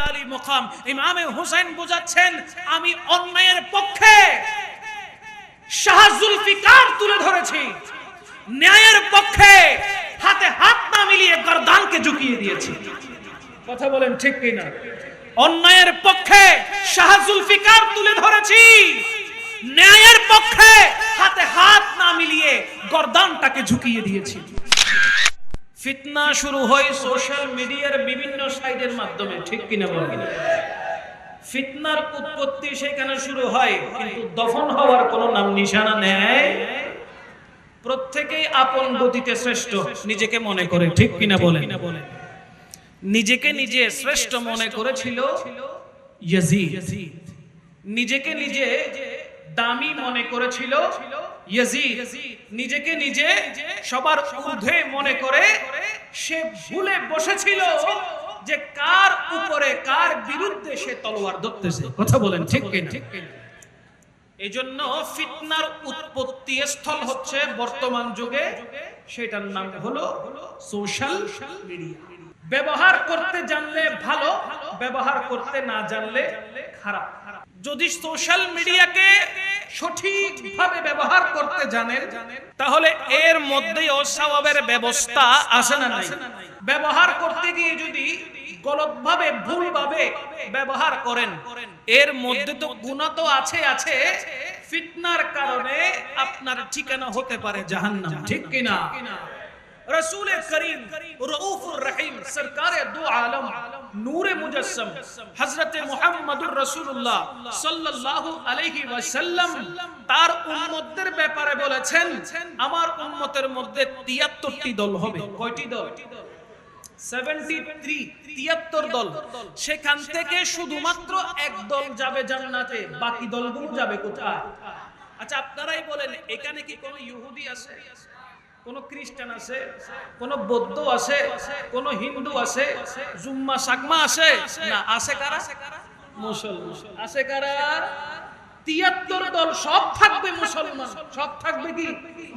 আলী মুকাম ইমামে হুসাইন বোঝাচ্ছেন, আমি অন্যায়ের পক্ষে শাহ জুলফিকার তুলে ধরেছি, ন্যায়ের পক্ষে হাতে হাত না মিলিয়ে গর্দানকে ঝুঁকিয়ে দিয়েছি। কথা বলেন ঠিক কিনা? অন্যায়ের পক্ষে শাহ জুলফিকার তুলে ধরেছি, ন্যায়ের পক্ষে হাতে হাত না মিলিয়ে গর্দানটাকে ঝুঁকিয়ে দিয়েছি। ফিতনা শুরু হয় সোশ্যাল মিডিয়ার বিভিন্ন সাইটের মাধ্যমে, ঠিক কিনা বলেন? ফিতনার উৎপত্তি সেখানে শুরু হয়, কিন্তু দফন হওয়ার কোনো নাম নিশানা নেই। প্রত্যেকেই আপন গতিতে শ্রেষ্ঠ নিজেকে মনে করে, ঠিক কিনা বলেন? নিজেকে নিজে শ্রেষ্ঠ মনে করেছিল ইয়াজিদ, নিজেকে নিজে দামি মনে করেছিল ইয়াজিদ, নিজেকে নিজে সবার ঊর্ধ্বে মনে করে সে ভুলে বসেছিল যে কার উপরে কার বিরুদ্ধে সে তলোয়ার ধরতেছে। কথা বলেন ঠিক কিনা? এজন্য ফিতনার উৎপত্তি স্থল হচ্ছে বর্তমান যুগে, সেটার নাম হলো সোশ্যাল মিডিয়া। ব্যবহার করতে জানলে ভালো, ব্যবহার করতে না জানলে খারাপ। যদি সোশ্যাল মিডিয়াকে সঠিকভাবে ব্যবহার করতে জানেন, তাহলে এর মধ্যে অস্বভাবের ব্যবস্থা আছে না নাই? ব্যবহার করতে গিয়ে যদি গলতভাবে ভুলভাবে ব্যবহার করেন, এর মধ্যে তো গুনাহ তো আছে। ফিতনার কারণে আপনার ঠিকানা হতে পারে জাহান্নাম, ঠিক কিনা? रसूल करीम रऊफुर रहीम सरकार दो आलम नूरे मुजस्सम हजरत मुहम्मदुर रसूलुल्लाह सल्लल्लाहु अलैहि वसल्लम তার উম্মতদের ব্যাপারে বলেছেন, আমার উম্মতের মধ্যে 73টি দল হবে। কয়টি দল? 73 দল। সেখান থেকে শুধুমাত্র এক দল যাবে জান্নাতে, বাকি দলগুলো যাবে কোথায়? আচ্ছা আপনারাই বলেন, এখানে কি কোনো ইহুদি আছে, কোন খ্রিস্টান আছে, কোন বৌদ্ধ আছে, কোন হিন্দু আছে, জুম্মা সাকমা আছে? না, আছে কারা? মুসলমান। আছে কারা? 73 দল, সব থাকবে মুসলমান। সব থাকবে কি?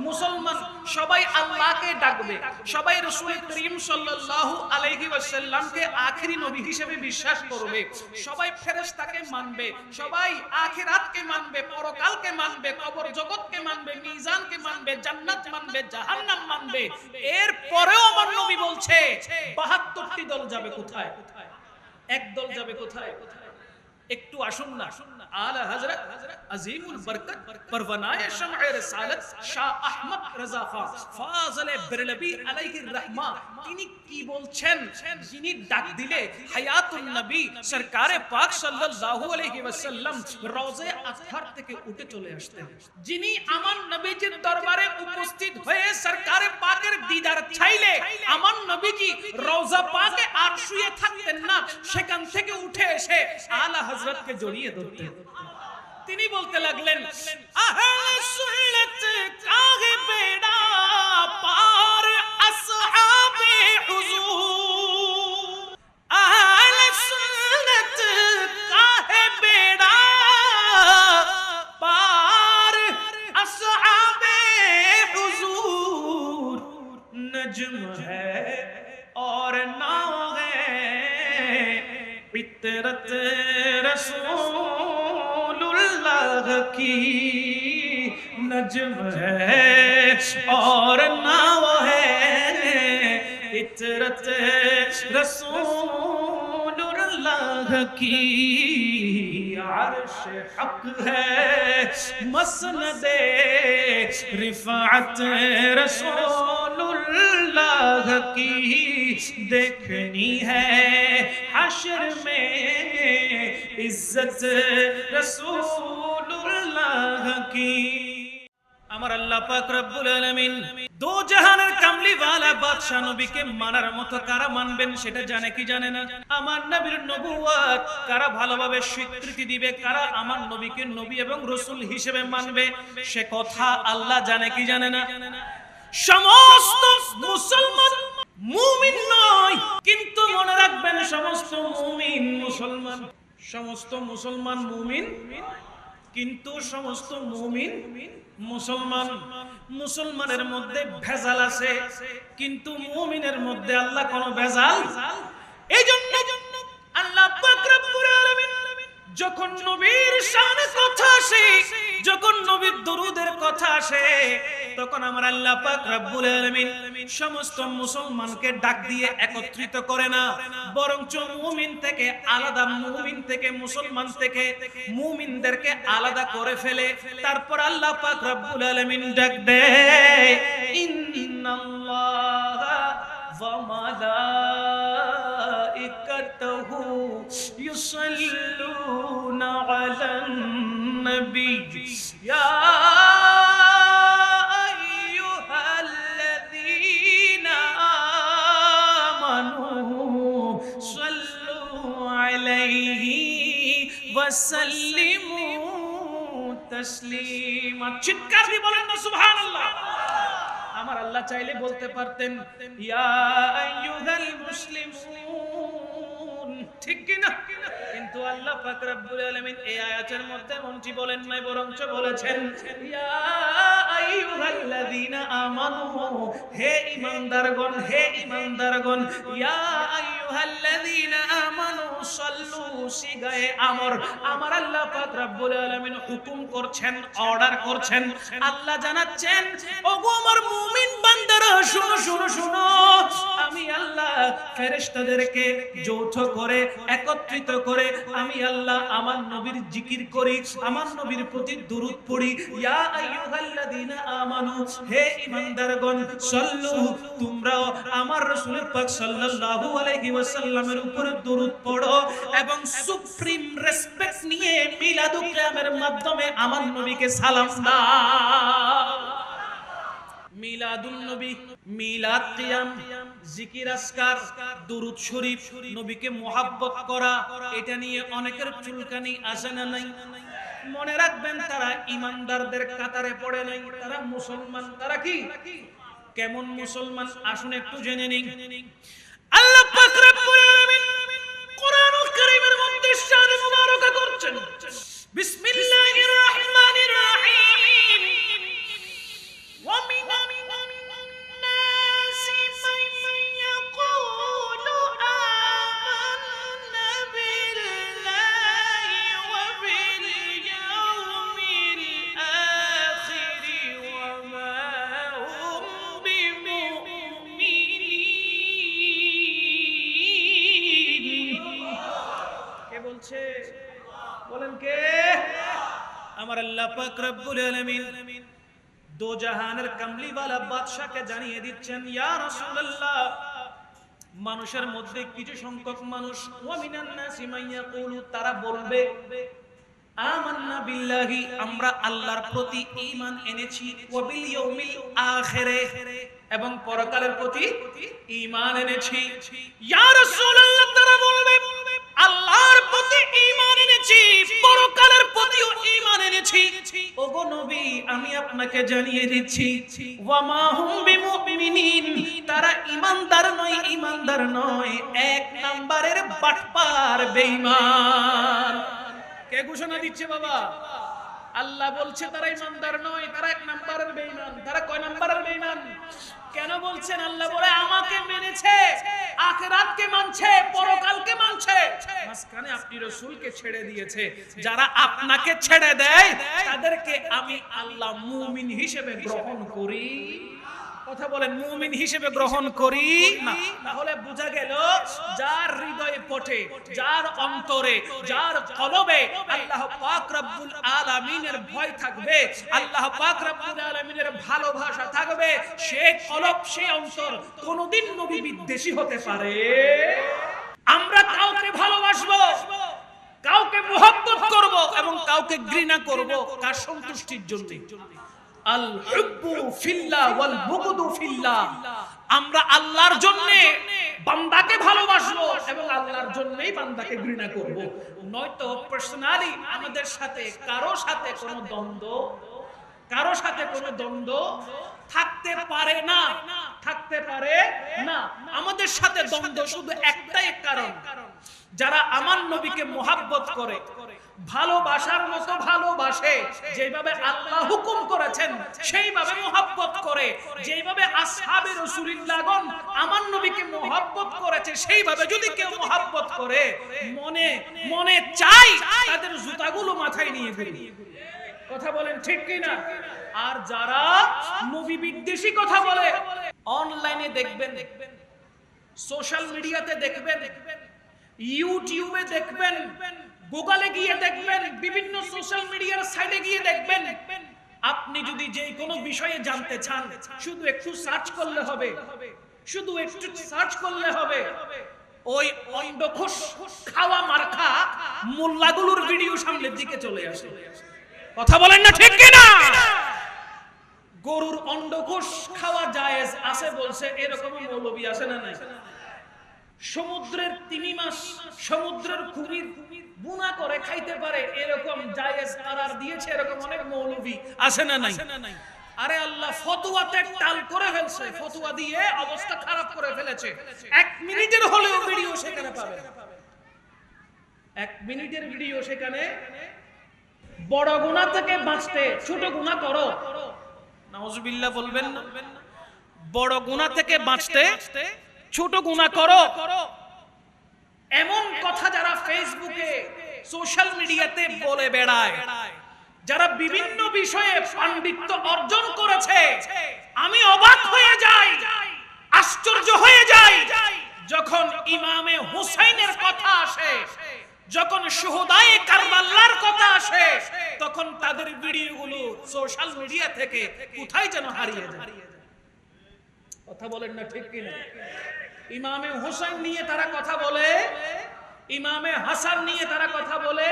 মুসলমান। সবাই আল্লাহকে ডাকবে, সবাই রাসূল করিম সাল্লাল্লাহু আলাইহি ওয়াসাল্লামকে আখেরি নবী হিসেবে বিশ্বাস করবে, সবাই ফেরেশতাকে মানবে, সবাই আখিরাতকে মানবে, পরকালকে মানবে, কবর জগৎকে মানবে, মিজানকে মানবে, জান্নাত মানবে, জাহান্নাম মানবে। এর পরেও আমার নবী বলছে 72টি দল যাবে কোথায়? এক দল যাবে কোথায়? একটু আসুন না, আলা হযরত আজিমুল বরকত পরওয়ানায়ে শামঈ রিসালাত শাহ আহমদ রাজা খান ফাজলে বেরলভী আলাইহির রহমা, তিনি কি বলছেন? যিনি ডাক দিলে হায়াতুন নবী সরকারে পাক সাল্লাল্লাহু আলাইহি ওয়াসাল্লাম রওজে আতহার থেকে উঠে চলে আসতেন, যিনি আমার নবীজির দরবারে উপস্থিত হয়ে সরকারে পাকের দিদার চাইলে আমার নবীজি রওজা পাকে আর শুয়ে থাকতেন না, সেখান থেকে উঠে এসে আলা হযরতকে জড়িয়ে ধরতেন। তিনি বলতে লাগলেন, আহলে সুন্নাত কাহে বেড়া পার আসহাবে হুজুর, আহলে সুন্নাত কাহে বেড়া পার আসহাবে হুজুর, নজম है और नाव है फितरत रसूलुल्लाह की, नजम है और नाव है फितरत रसूलुल्लाह की, अर्श हक है मसनदे रिफात रसूलुल्लाह की, देखनी है हश्र में इज्जत रसूलुल्लाह की। আমার আল্লাহ পাক রব্বুল আলামিন দো জাহানের কামলি ওয়ালা বাদশা নবীকে মানার মতো কারা মানবেন সেটা জানে কি জানে না? আমার নবীর নবুয়ত কারা ভালোভাবে স্বীকৃতি দিবে, কারা আমার নবীকে নবী এবং রাসূল হিসেবে মানবে, সে কথা আল্লাহ জানে কি জানে না? সমস্ত মুসলমান মুমিন নয়, কিন্তু মনে রাখবেন সমস্ত মুমিন মুসলমান। সমস্ত মুসলমান মুমিন, কিন্তু সমস্ত মুমিন মুসলমান। মুসলমানের মধ্যে ভেজাল আছে, কিন্তু মুমিনের মধ্যে আল্লাহ কোনো ভেজাল। এইজন্য আল্লাহ পাক নবীর দরুদের কথা আসে তখন আমার আল্লাহ পাক রব্বুল আলামিন সমস্ত মুসলমানকে ডাক দিয়ে একত্রিত করে না, বরঞ্চ মুমিন থেকে আলাদা, মুমিন থেকে মুসলমান থেকে মুমিনদেরকে আলাদা করে ফেলে। তারপর আল্লাহ পাক রব্বুল আলামিন ডাক দেয়, ইন্নাল্লাহা ওয়া মালাইকাতুহু ইউসাল্লুনা আলান নবী ইয়া আইয়ুহাল্লাযীনা আমানু সাল্লু আলাইহি ওয়া সাল্লিমু তাসলিমা। চিৎকার দিয়ে বলেন না সুবহানাল্লাহ। আমার আল্লাহ চাইলে বলতে পারতেন ইয়া আইয়ুহাল মুসলিমুন, ঠিক কি না? কিন্তু আল্লাহ পাক রব্বুল আলামিন এই আয়াতের মধ্যে এমনটি বলেন নাই, বরঞ্চ বলেছেন ইয়া আইয়ুহাল্লাযীনা আমানু, হে ঈমানদারগণ, হে ঈমানদারগণ, ইয়া আইয়ুহাল্লাযীনা আমানু সাল্লু, সিগায়ে আমর। আমার আল্লাহ পাক রব্বুল আলামিন হুকুম করছেন, অর্ডার করছেন, আল্লাহ জানাচ্ছেন, ওগো আমার মুমিন বান্দারা শুনো শুনো শুনো, আমি আল্লাহ ফেরেশতাদেরকে যৌথ করে একত্রিত করে আমি আল্লাহ আমার নবীর জিকির করি, আমার নবীর প্রতি দরুদ পড়ি। ইয়া আইয়ুহাল্লাযীনা আমানু, হে ঈমানদারগণ, সাল্লু, তোমরাও আমার রাসূলের পাক সাল্লাল্লাহু আলাইহি ওয়াসাল্লামের উপরে দরুদ পড়ো এবং সুপ্রিম রেসপেক্ট নিয়ে মিলাদুল কিয়ামের মাধ্যমে আমার নবীকে সালাম দাও। মিলাদুন নবী, মিলাদ কিয়াম, জিকির আজকার, দুরূদ শরীফ, নবীকে মুহাব্বত করা, এটা নিয়ে অনেকের চুলকানি আসে না নাই? মনে রাখবেন, তারা ঈমানদারদের কাতারে পড়ে নাই, তারা মুসলমান। তারা কি কেমন মুসলমান আসুন একটু জেনে নিই। আল্লাহ পাক রব্বুল আলামিন কোরআনুল কারীমের মধ্যে শান মুবারাকা করছেন, বিসমিল্লাহির রহমানির রহিম, ওয়া মিনান নাসি মান ইয়াকুলু আমান্না বিল্লাহি ওয়া বিল ইয়াউমিল আখির ওয়া মা হুম বিমুমিনিন। কে বলছে? বলেন কে? আমার আল্লাহ পাক রব্বুল আলামিন দো জাহানের কামলিওয়ালা বাদশাকে জানিয়ে দিচ্ছেন, ইয়া রাসূলুল্লাহ, মানুষের মধ্যে কিছু সংখ্যক মানুষ, ওয়া মিনান নাসি মান ইয়াকুলু, তারা বলবে আমান্না বিল্লাহি, আমরা আল্লাহর প্রতি ঈমান এনেছি, ওয়া বিল ইয়াউমিল আখিরে, এবং পরকালের প্রতি ঈমান এনেছি। ইয়া রাসূলুল্লাহ, তারা বলবে আল্লাহর প্রতি ঈমান এনেছি, পরকালের প্রতিও ঈমান এনেছি। ওগো নবী, আমি আপনাকে জানিয়ে দিচ্ছি, ওয়া মা হুম বিমুমিনিন, তারা ঈমানদার নয়, ঈমানদার নয়, এক নাম্বারের বাটপার, বেঈমান। কে ঘোষণা দিচ্ছে বাবা? আল্লাহ বলছে তারা ঈমানদার নয়, তারা এক নাম্বারের বেঈমান। তারা কয় নাম্বারের বেঈমান? কেন বলছেন? আল্লাহ বলে আমাকে মেনেছে, আখিরাতকে মানছে, পরকালকে মানছে, মাঝখানে আপনি রাসূলকে ছেড়ে দিয়েছে। যারা আপনাকে ছেড়ে দেয় তাদেরকে আমি আল্লাহ মুমিন হিসেবে গ্রহণ করি। কথা বলেন, মুমিন হিসেবে গ্রহণ করি না। তাহলে বোঝা গেল, যার হৃদয়ে পটে, যার অন্তরে, যার কলবে আল্লাহ পাক রব্বুল আলামিনের ভয় থাকবে, আল্লাহ পাক রব্বুল আলামিনের ভালোবাসা থাকবে, সে কলব, সে অন্তর কোনদিন নবী বিদ্বেষী হতে পারে। আমরা কাউকে ভালোবাসবো, কাউকে মুহাব্বত করব এবং কাউকে ঘৃণা করব, কার সন্তুষ্টির জন্য? আল হুব্বু ফিল্লাহ ওয়াল বুগদু ফিল্লাহ। আমরা আল্লাহর জন্য বান্দাকে ভালোবাসবো এবং আল্লাহর জন্যই বান্দাকে ঘৃণা করব। নয়তো পার্সোনালি আমাদের সাথে কারো সাথে কোনো দ্বন্দ্ব, কারো সাথে কোনো দ্বন্দ্ব থাকতে পারে না, থাকতে পারে না। আমাদের সাথে দ্বন্দ্ব শুধু একটাই কারণ, যারা আমার নবীকে মুহাব্বত করে, ভালোবাসার মতো ভালোবাসে, যেভাবে আল্লাহ হুকুম করেছেন সেইভাবে মুহাব্বত করে, যেভাবে আসহাবে রাসূলুল্লাহগণ আমার নবীকে মুহাব্বত করেছে সেইভাবে যদি কেউ মুহাব্বত করে, মনে মনে চাই তাদের জুতাগুলো মাথায় নিয়ে ফেলি। কথা বলেন ঠিক কিনা? আর যারা নবী বিদ্বেষী কথা বলে অনলাইনে দেখবেন, সোশ্যাল মিডিয়াতে দেখবেন, ইউটিউবে দেখবেন, গুগলে গিয়ে দেখবেন, বিভিন্ন সোশ্যাল মিডিয়ার সাইটে গিয়ে দেখবেন, আপনি যদি যে কোনো বিষয়ে জানতে চান শুধু একটু সার্চ করলে হবে, শুধু একটু সার্চ করলে হবে, ওই অন্ডকোষ খাওয়া মার্কা মোল্লাগুলোর ভিডিও সামনের দিকে চলে আসে। কথা বলেন না ঠিক কিনা? গরুর অন্ডকোষ খাওয়া জায়েজ আছে বলছে, এরকম মৌলবী আছে না নাই? সমুদ্রের তিমি মাছ, সমুদ্রের কুমির বুনা করে খাইতে পারে, এরকম জায়েজ করার দিয়েছে, এরকম অনেক মৌলবী আছে না নাই? আরে আল্লাহ ফতোয়াতে টাল করে ফেলছে, ফতোয়া দিয়ে অবস্থা খারাপ করে ফেলেছে। 1 মিনিটের হলেও ভিডিও সেখানে পাবেন, 1 মিনিটের ভিডিও সেখানে। বড় গুনাহ থেকে বাঁচতে ছোট গুনাহ করো, নাউজুবিল্লাহ বলবেন না? বড় গুনাহ থেকে বাঁচতে ছোট গুনাহ করো, এমন কথা যারা ফেসবুকে সোশ্যাল মিডিয়াতে বলে বেড়ায়, যারা বিভিন্ন বিষয়ে পাণ্ডিত্য অর্জন করেছে, আমি অবাক হয়ে যাই, আশ্চর্য হয়ে যাই যখন ইমামে হুসাইনের কথা আসে, যখন শুহাদায়ে কারবালার কথা আসে, তখন তাদের ভিডিওগুলো সোশ্যাল মিডিয়া থেকে কোথায় যেন হারিয়ে যায়। কথা বলেন না ঠিক কিনা? ইমামে হুসাইন নিয়ে তারা কথা বলে, ইমামে হাসান নিয়ে তারা কথা বলে,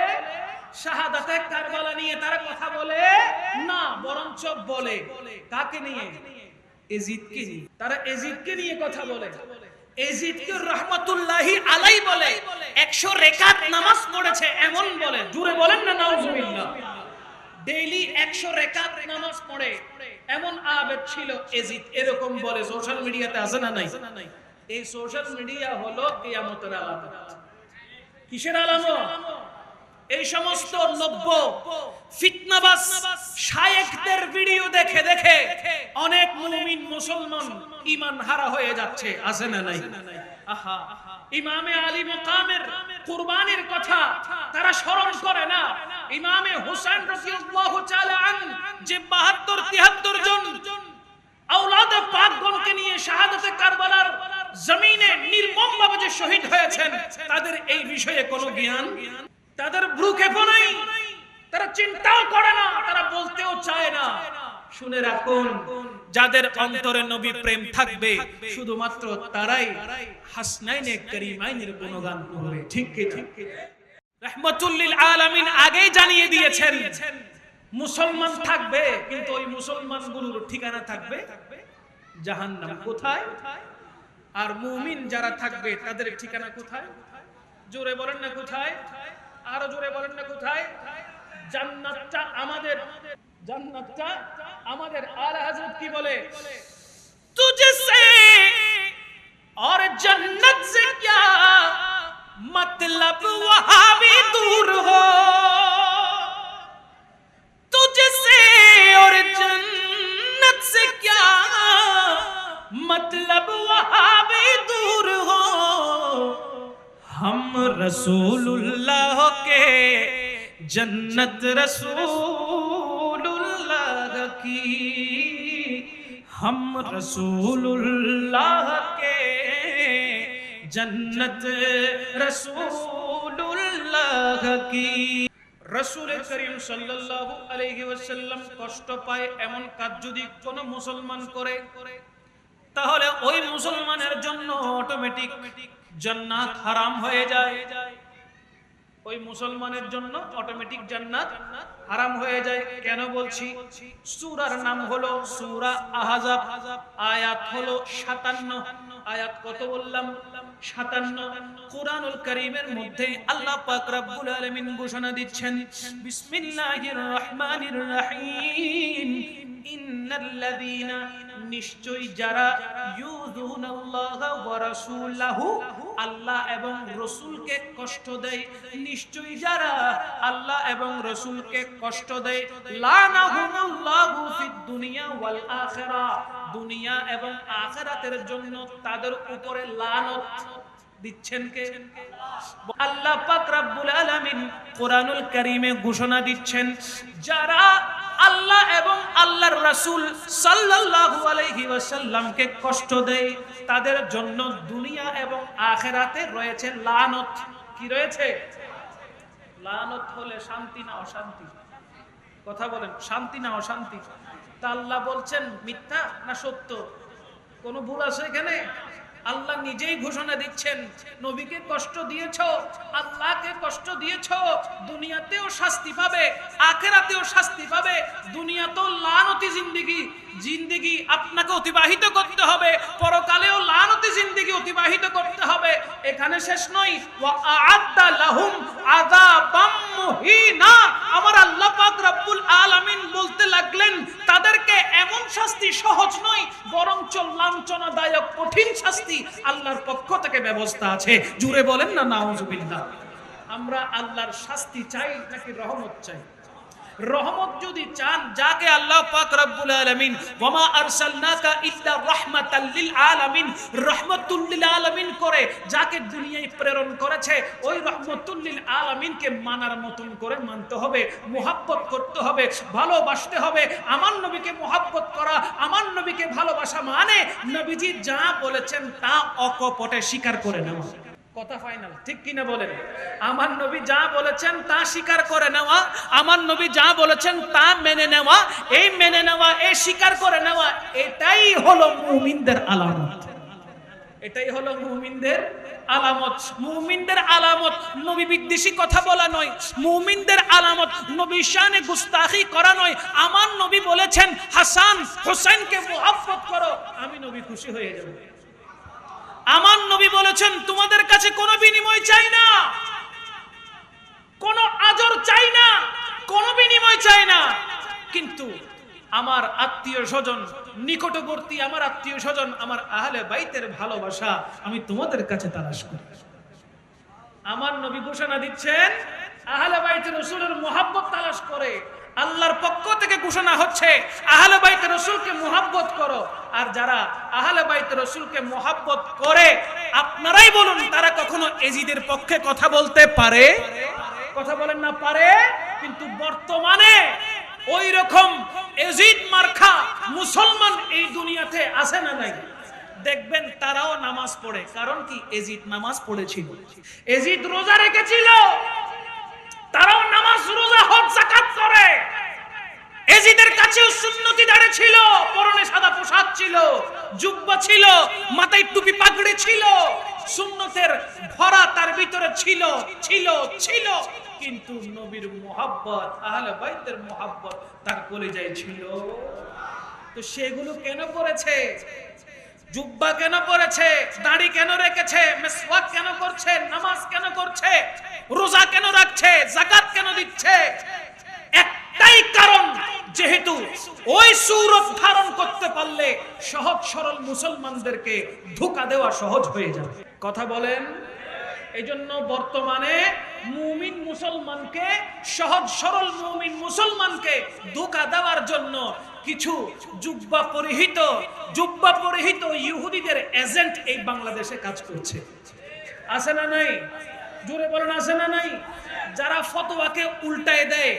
শাহাদাতে কারবালা নিয়ে তারা কথা বলে না, বরঞ্চ বলে কাকে নিয়ে? এজিদকে নিয়ে। তারা এজিদকে নিয়ে কথা বলে, এজিদকে রাহমাতুল্লাহি আলাইহি বলে, 100 রাকাত নামাজ পড়েছে এমন বলে। জোরে বলেন না নাউজুবিল্লাহ। ডেইলি 100 রাকাত নামাজ পড়ে এমন আবেদ ছিল এজিদ, এরকম বলে। সোশ্যাল মিডিয়াতে আছে না নাই? এই সোশ্যাল মিডিয়া হলো কিয়ামতের আলামত। কিসের আলামত? এই সমস্ত নব্য ফিতনাবাজ শায়েখদের ভিডিও দেখে দেখে অনেক মুমিন মুসলমান ঈমান হারা হয়ে যাচ্ছে, আছে না নাই? আহা, ইমামে আলী মাকামের কুরবানির কথা তারা স্মরণ করে না। ইমামে হুসাইন রাদিয়াল্লাহু তাআলা আন যে 72-73 জন আওলাদে পাকগণকে নিয়ে শাহাদাতে কারবালার জমিনে নির্মমভাবে যে শহীদ হয়েছেন, তাদের এই বিষয়ে কোনো জ্ঞান, তাদের ভ্রুক্ষেপ নাই, তারা চিন্তাও করে না, তারা বলতেও চায় না। শুনে রাখুন, যাদের অন্তরে নবী প্রেম থাকবে শুধুমাত্র তারাই হাসনাইনে কারিমাইনের গুণগান করবে। ঠিক কি ঠিক? রাহমাতুল লিল আলামিন আগেই জানিয়ে দিয়েছেন মুসলমান থাকবে, কিন্তু ওই মুসলমানগুলোর ঠিকানা থাকবে জাহান্নাম। কোথায়? আর মুমিন যারা থাকবে তাদের ঠিকানা কোথায়? জোরে বলেন না কোথায়? আরো জোরে বলেন না কোথায়? জান্নাতটা আমাদের, জান্নাতটা আমাদের। আলা হযরত কি বলে? তুঝসে और जन्नत से क्या मतलब वहां भी दूर हो, तुझसे और जन्नत से क्या मतलब वहां भी दूर हो, हम रसूलुल्लाह के जन्नत रसूलुल्लाह की, हम रसूलुल्लाह के जन्नत रसूलुल्लाह की। রাসূল করিম সাল্লাল্লাহু আলাইহি ওয়াসাল্লাম কষ্ট পায় এমন কাজ যদি কোন মুসলমান করে, তাহলে ওই মুসলমানের জন্য অটোমেটিক জান্নাত হারাম হয়ে যায়। ওই মুসলমানের জন্য অটোমেটিক জান্নাত হারাম হয়ে যায়। কেন বলছি? সূরার নাম হলো সূরা আহজাব, আয়াত হলো 57। আয়াত কত বললাম? 57। কুরআনুল কারীমের মধ্যে আল্লাহ পাক রব্বুল আলামিন ঘোষণা দিচ্ছেন, বিসমিল্লাহির রহমানির রহিম, ইন্নাল্লাযীনা, নিশ্চয়ই যারা, ইউযুনাল্লাহা ওয়া রাসূলাহু, আল্লাহ এবং রাসূলকে কষ্ট দেয়, নিশ্চয়ই যারা আল্লাহ এবং রাসূলকে কষ্ট দেয়, লানাহুমুল্লাহু ফিদ দুনিয়া ওয়াল আখিরা, দুনিয়া এবং আখিরাতের জন্য তাদের উপরে লানত, দিচ্ছেন কে? আল্লাহ পাক রব্বুল আলামিন কোরআনুল কারীমে ঘোষণা দিচ্ছেন, যারা আল্লাহ এবং আল্লাহর রাসূল সাল্লাল্লাহু আলাইহি ওয়াসাল্লামকে কষ্ট দেয় তাদের জন্য দুনিয়া এবং আখিরাতে রয়েছে লানত। কি রয়েছে? লানত হলে শান্তি না অশান্তি? কথা বলেন, শান্তি না অশান্তি? তা আল্লাহ বলছেন মিথ্যা না সত্য? কোন ভুল আছে এখানে? আল্লাহ নিজেই ঘোষণা দিচ্ছেন, নবীকে কষ্ট দিয়েছো, আল্লাহকে কষ্ট দিয়েছো, দুনিয়াতেও শাস্তি পাবে, আখিরাতেও শাস্তি পাবে। দুনিয়াতেও লানতি জিন্দেগি আপনাকে অতিবাহিত করতে হবে, পরকালেও লানতি জিন্দেগি অতিবাহিত করতে হবে। এখানে শেষ নয়, ওয়া আ'আদ্দা লাহুম আযাবাম মুহিনা। আমার আল্লাহ পাক রব্বুল আলামিন বলতে লাগলেন, তাদেরকে এমন শাস্তি সহজ নয়, বরঞ্চ লাঞ্ছনাদায়ক কঠিন শাস্তি আল্লাহর পক্ষ থেকে ব্যবস্থা আছে। জুড়ে বলেন না নাউজুবিল্লাহ। আমরা আল্লাহর শাস্তি চাই নাকি রহমত চাই? রহমত যদি চান, যাকে আল্লাহ পাক রব্বুল আলামিন ওয়ামা আরসালনাকা ইল্লা রাহমাতাল লিল আলামিন, রাহমাতুল লিল আলামিন করে যাকে দুনিয়ায় প্রেরণ করেছে, ওই রাহমাতুল লিল আলামিনকে মানার মতন করে মানতে হবে, মুহাব্বত করতে হবে, ভালোবাসতে হবে। আমার নবীকে মুহাব্বত করা, আমার নবীকে ভালোবাসা মানে নবীজি যা বলেছেন তা অকপটে স্বীকার করে নেওয়া। কথা ফাইনাল, ঠিক কিনা বলেন? আমার নবী যা বলেছেন তা স্বীকার করে নেওয়া, আমার নবী যা বলেছেন তা মেনে নেওয়া, এই মেনে নেওয়া, এই স্বীকার করে নেওয়া, এটাই হলো মুমিনদের আলামত। এটাই হলো মুমিনদের আলামত। মুমিনদের আলামত নবী বিদ্বেষী কথা বলা নয়, মুমিনদের আলামত নবী শানে গুস্তাখি করা নয়। আমার নবী বলেছেন হাসান হোসেনকে মুহাব্বত করো, আমি নবী খুশি হয়ে যাব। আমার নবী বলেছেন তোমাদের কাছে কোনো বিনিময় চাই না, কোনো আজর চাই না, কোনো বিনিময় চাই না, কিন্তু আমার আত্মীয় স্বজন, নিকটবর্তী আমার আত্মীয় স্বজন, আমার আহলে বাইতের ভালোবাসা আমি তোমাদের কাছে তালাশ করি। আমার নবী ঘোষণা দিচ্ছেন আহলে বাইত রাসূলের মুহাব্বত তালাশ করে। আল্লাহর পক্ষ থেকে ঘোষণা হচ্ছে আহলে বাইত রাসূলকে মুহাব্বত করো। আর যারা আহলে বাইত রাসূলকে মুহাব্বত করে, আপনারাই বলুন তারা কখনো এজিদের পক্ষে কথা বলতে পারে? কথা বলেন না পারে? কিন্তু বর্তমানে ওই রকম এজিদ মার্কা মুসলমান এই দুনিয়াতে আছে না নাই? দেখবেন তারাও নামাজ পড়ে, কারণ কি এজিদ নামাজ পড়েছিল, এজিদ রোজা রেখেছিল, তারাও নামাজ রোজা হজ যাকাত করে। এজিদের কাছেও সুন্নতি দাড়ি ছিল, পরনে সাদা পোশাক ছিল, জুব্বা ছিল, মাথায় টুপি পাগড়ি ছিল, সুন্নতের ভরা তার ভিতরে ছিল ছিল ছিল। কিন্তু নবীর মুহাব্বত, আহলে বাইতের মুহাব্বত তার কলিজায় ছিল। তো সেগুলো কেন করেছে? জুব্বা কেন পরেছে, দাড়ি কেন রেখেছে, মিসওয়াক কেন করছে, নামাজ কেন করছে, রোজা কেন রাখছে, যাকাত কেন দিচ্ছে? একটাই কারণ, যেহেতু ওই সূরত ধারণ করতে পারলে সহজ সরল মুসলমানদেরকে ধোঁকা দেওয়া সহজ হয়ে যাবে। কথা বলেন? এইজন্য বর্তমানে মুমিন মুসলমানকে, সহজ সরল মুমিন মুসলমানকে ধোঁকা দেওয়ার জন্য কিছু জুব্বা পরিহিত ইহুদিদের এজেন্ট এই বাংলাদেশে কাজ করছে। আছে না নাই? জোরে বলেন আছে না নাই? যারা ফতোয়াকে উল্টায় দেয়,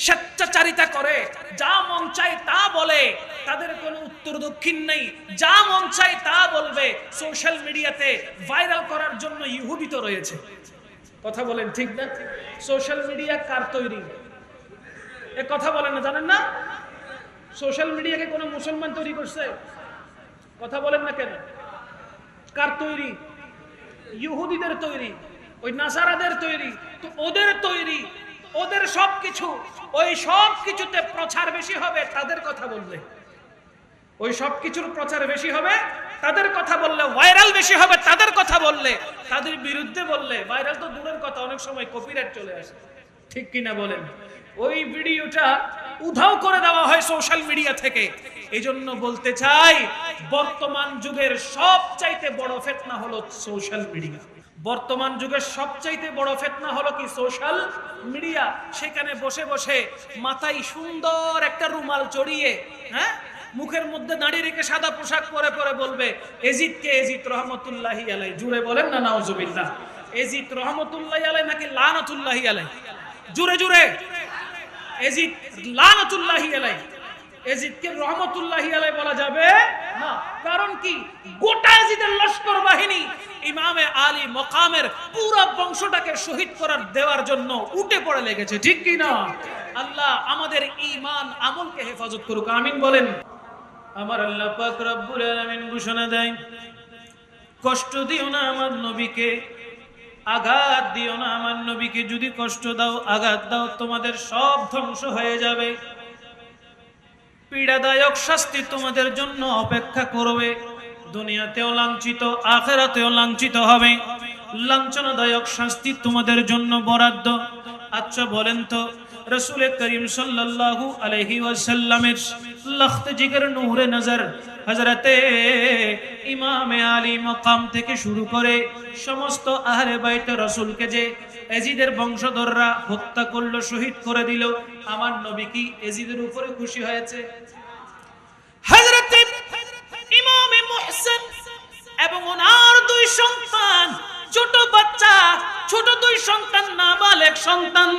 স্বেচ্ছাচারিতা করে, যা মন চায় তা বলে, তাদের কোনো উত্তর দক্ষিণ নেই, যা মন চায় তা বলবে। সোশ্যাল মিডিয়াতে ভাইরাল করার জন্য ইহুদি তো রয়েছে। কথা বলেন ঠিক না? সোশ্যাল মিডিয়া কার তৈরি? এ কথা বলেন না, জানেন না? সোশ্যাল মিডিয়াকে কোনো মুসলমান তৈরি করছে? কথা বলেন না কেন? কার তৈরি? ইহুদিদের তৈরি, ওই নাসারাদের তৈরি। তো ওদের তৈরি, ওদের সবকিছু, ওই সব কিছুতে প্রচার বেশি হবে তাদের কথা বললে, ওই সব কিছুর প্রচার বেশি হবে তাদের কথা বললে, ভাইরাল বেশি হবে তাদের কথা বললে, তাদের বিরুদ্ধে বললে ভাইরাল তো দূরের কথা, অনেক সময় কপিরাইট চলে আসে। ঠিক কিনা বলেন? ওই ভিডিওটা উধাও করে দেওয়া হয় সোশ্যাল মিডিয়া থেকে। এজন্য বলতে চাই, বর্তমান যুগের সবচাইতে বড় ফিতনা হলো সোশ্যাল মিডিয়া। বর্তমান যুগের সবচাইতে বড় ফিতনা হলো কি? Social media. সেখানে বসে বসে মাথায় সুন্দর একটা রুমাল জড়িয়ে, হ্যাঁ, মুখের মধ্যে দাঁড়িয়ে রেখে সাদা পোশাক পরে পরে বলবে এজিদকে এজিদ রহমতুল্লাহি আলাই। জুড়ে বলেন না নাউজুবিল্লাহ। এজিদ রহমতুল্লাহি আলাই নাকি লানাতুল্লাহি আলাই? জুড়ে জুড়ে। এজিদ লানাতুল্লাহি আলাই, এজিদকে রহমতুল্লাহি আলাই বলা যাবে না। কারণ কি? গোটা এজিদের লস্কর বাহিনী ইমামে আলী মকামের পুরো বংশটাকে শহীদ করার দেওয়ার জন্য উঠে পড়ে লেগেছে, ঠিক কি না? আল্লাহ আমাদের ঈমান আমলকে হেফাজত করুক, আমিন বলেন। আমার আল্লাহ পাক রব্বুল আলামিন ঘোষণা দেয়, কষ্ট দিও না আমার নবীকে, আঘাত দিও না আমার নবীকে। যদি কষ্ট দাও, আঘাত দাও, তোমাদের সব ধ্বংস হয়ে যাবে। পীড়াদায়ক শাস্তি তোমাদের জন্য অপেক্ষা করবে। দুনিয়াতেও লাঞ্ছিত, আখিরাতেও লাঞ্ছিত হবে। লাঞ্ছনাদায়ক শাস্তি তোমাদের জন্য বরাদ্দ। আচ্ছা বলেন তো, রাসূল করিম সাল্লাল্লাহু আলাইহি ওয়াসাল্লামের লখত জিগর নূরে নজর হযরতে ইমামে আলী মাকাম থেকে শুরু করে সমস্ত আহলে বাইত রাসূলকে যে এজিদের বংশধররা হত্যা করলো, শহীদ করে দিল, আমার নবী কি এজিদের উপরে খুশি হয়েছে? হযরতে ইমামে মুহসিন এবং ওনার দুই সন্তান, ছোট বাচ্চা, ছোট দুই সন্তান, নাবালেগ সন্তান,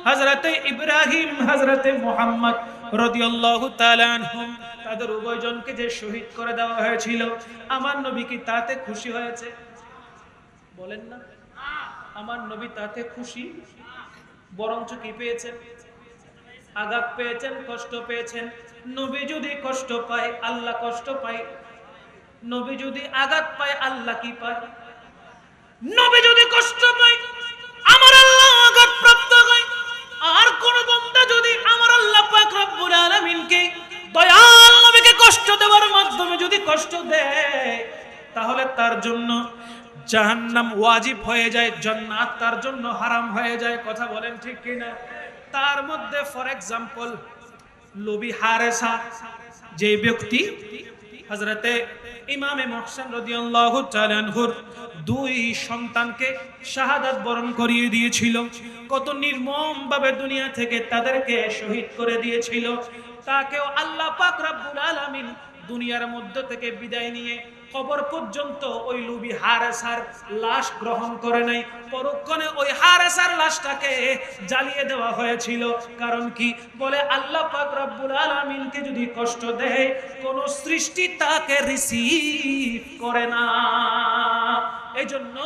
হযরতে ইব্রাহিম, হযরতে মুহাম্মদ রাদিয়াল্লাহু তাআলা আনহুম, তাদের উভয়জনকে যে শহীদ করে দেওয়া হয়েছিল, আমার নবী কি তাতে খুশি হয়েছে? বলেন না। আমার নবী তাতে খুশি? বরঞ্চ কি পেয়েছেন? আঘাত পেয়েছেন, কষ্ট পেয়েছেন। নবী যদি কষ্ট পায়, আল্লাহ কষ্ট পায়। নবী যদি আঘাত পায়, আল্লাহ কি পায়? নবী যদি কষ্ট পায়, আমার আল্লাহ আঘাত প্রাপ্ত হয়। আর কোন বান্দা যদি আমার আল্লাহ পাক রব্বুল আলামিনকে, দয়াল নবীকে কষ্ট দেওয়ার মাধ্যমে যদি কষ্ট দেয়, তাহলে তার জন্য জাহান্নাম ওয়াজিব হয়ে যায়, জান্নাত তার জন্য হারাম হয়ে যায়। কথা বলেন ঠিক কিনা? তার মধ্যে ফর এক্সাম্পল লোভী হারেসা, যে ব্যক্তি হযরতে ইমামে মুহসিন রাদিয়াল্লাহু তাআলা আনহুর দুই সন্তানকে শাহাদাত বরণ করিয়ে দিয়েছিল, কত নির্মম ভাবে দুনিয়া থেকে তাদেরকে শহীদ করে দিয়েছিল, তাকেও আল্লাহ পাক রব্বুল আলামিন দুনিয়ার মধ্য থেকে বিদায় নিয়ে কবর পর্যন্ত ওই লুবি হারেসার লাশ গ্রহণ করে নাই। পরক্ষণে ওই হারেসার লাশটাকে জ্বালিয়ে দেওয়া হয়েছিল। কারণ কি? বলে আল্লাহ পাক রব্বুল আলামিনকে যদি কষ্ট দেয়, কোন সৃষ্টি তাকে রিসিভ করে না। এই জন্য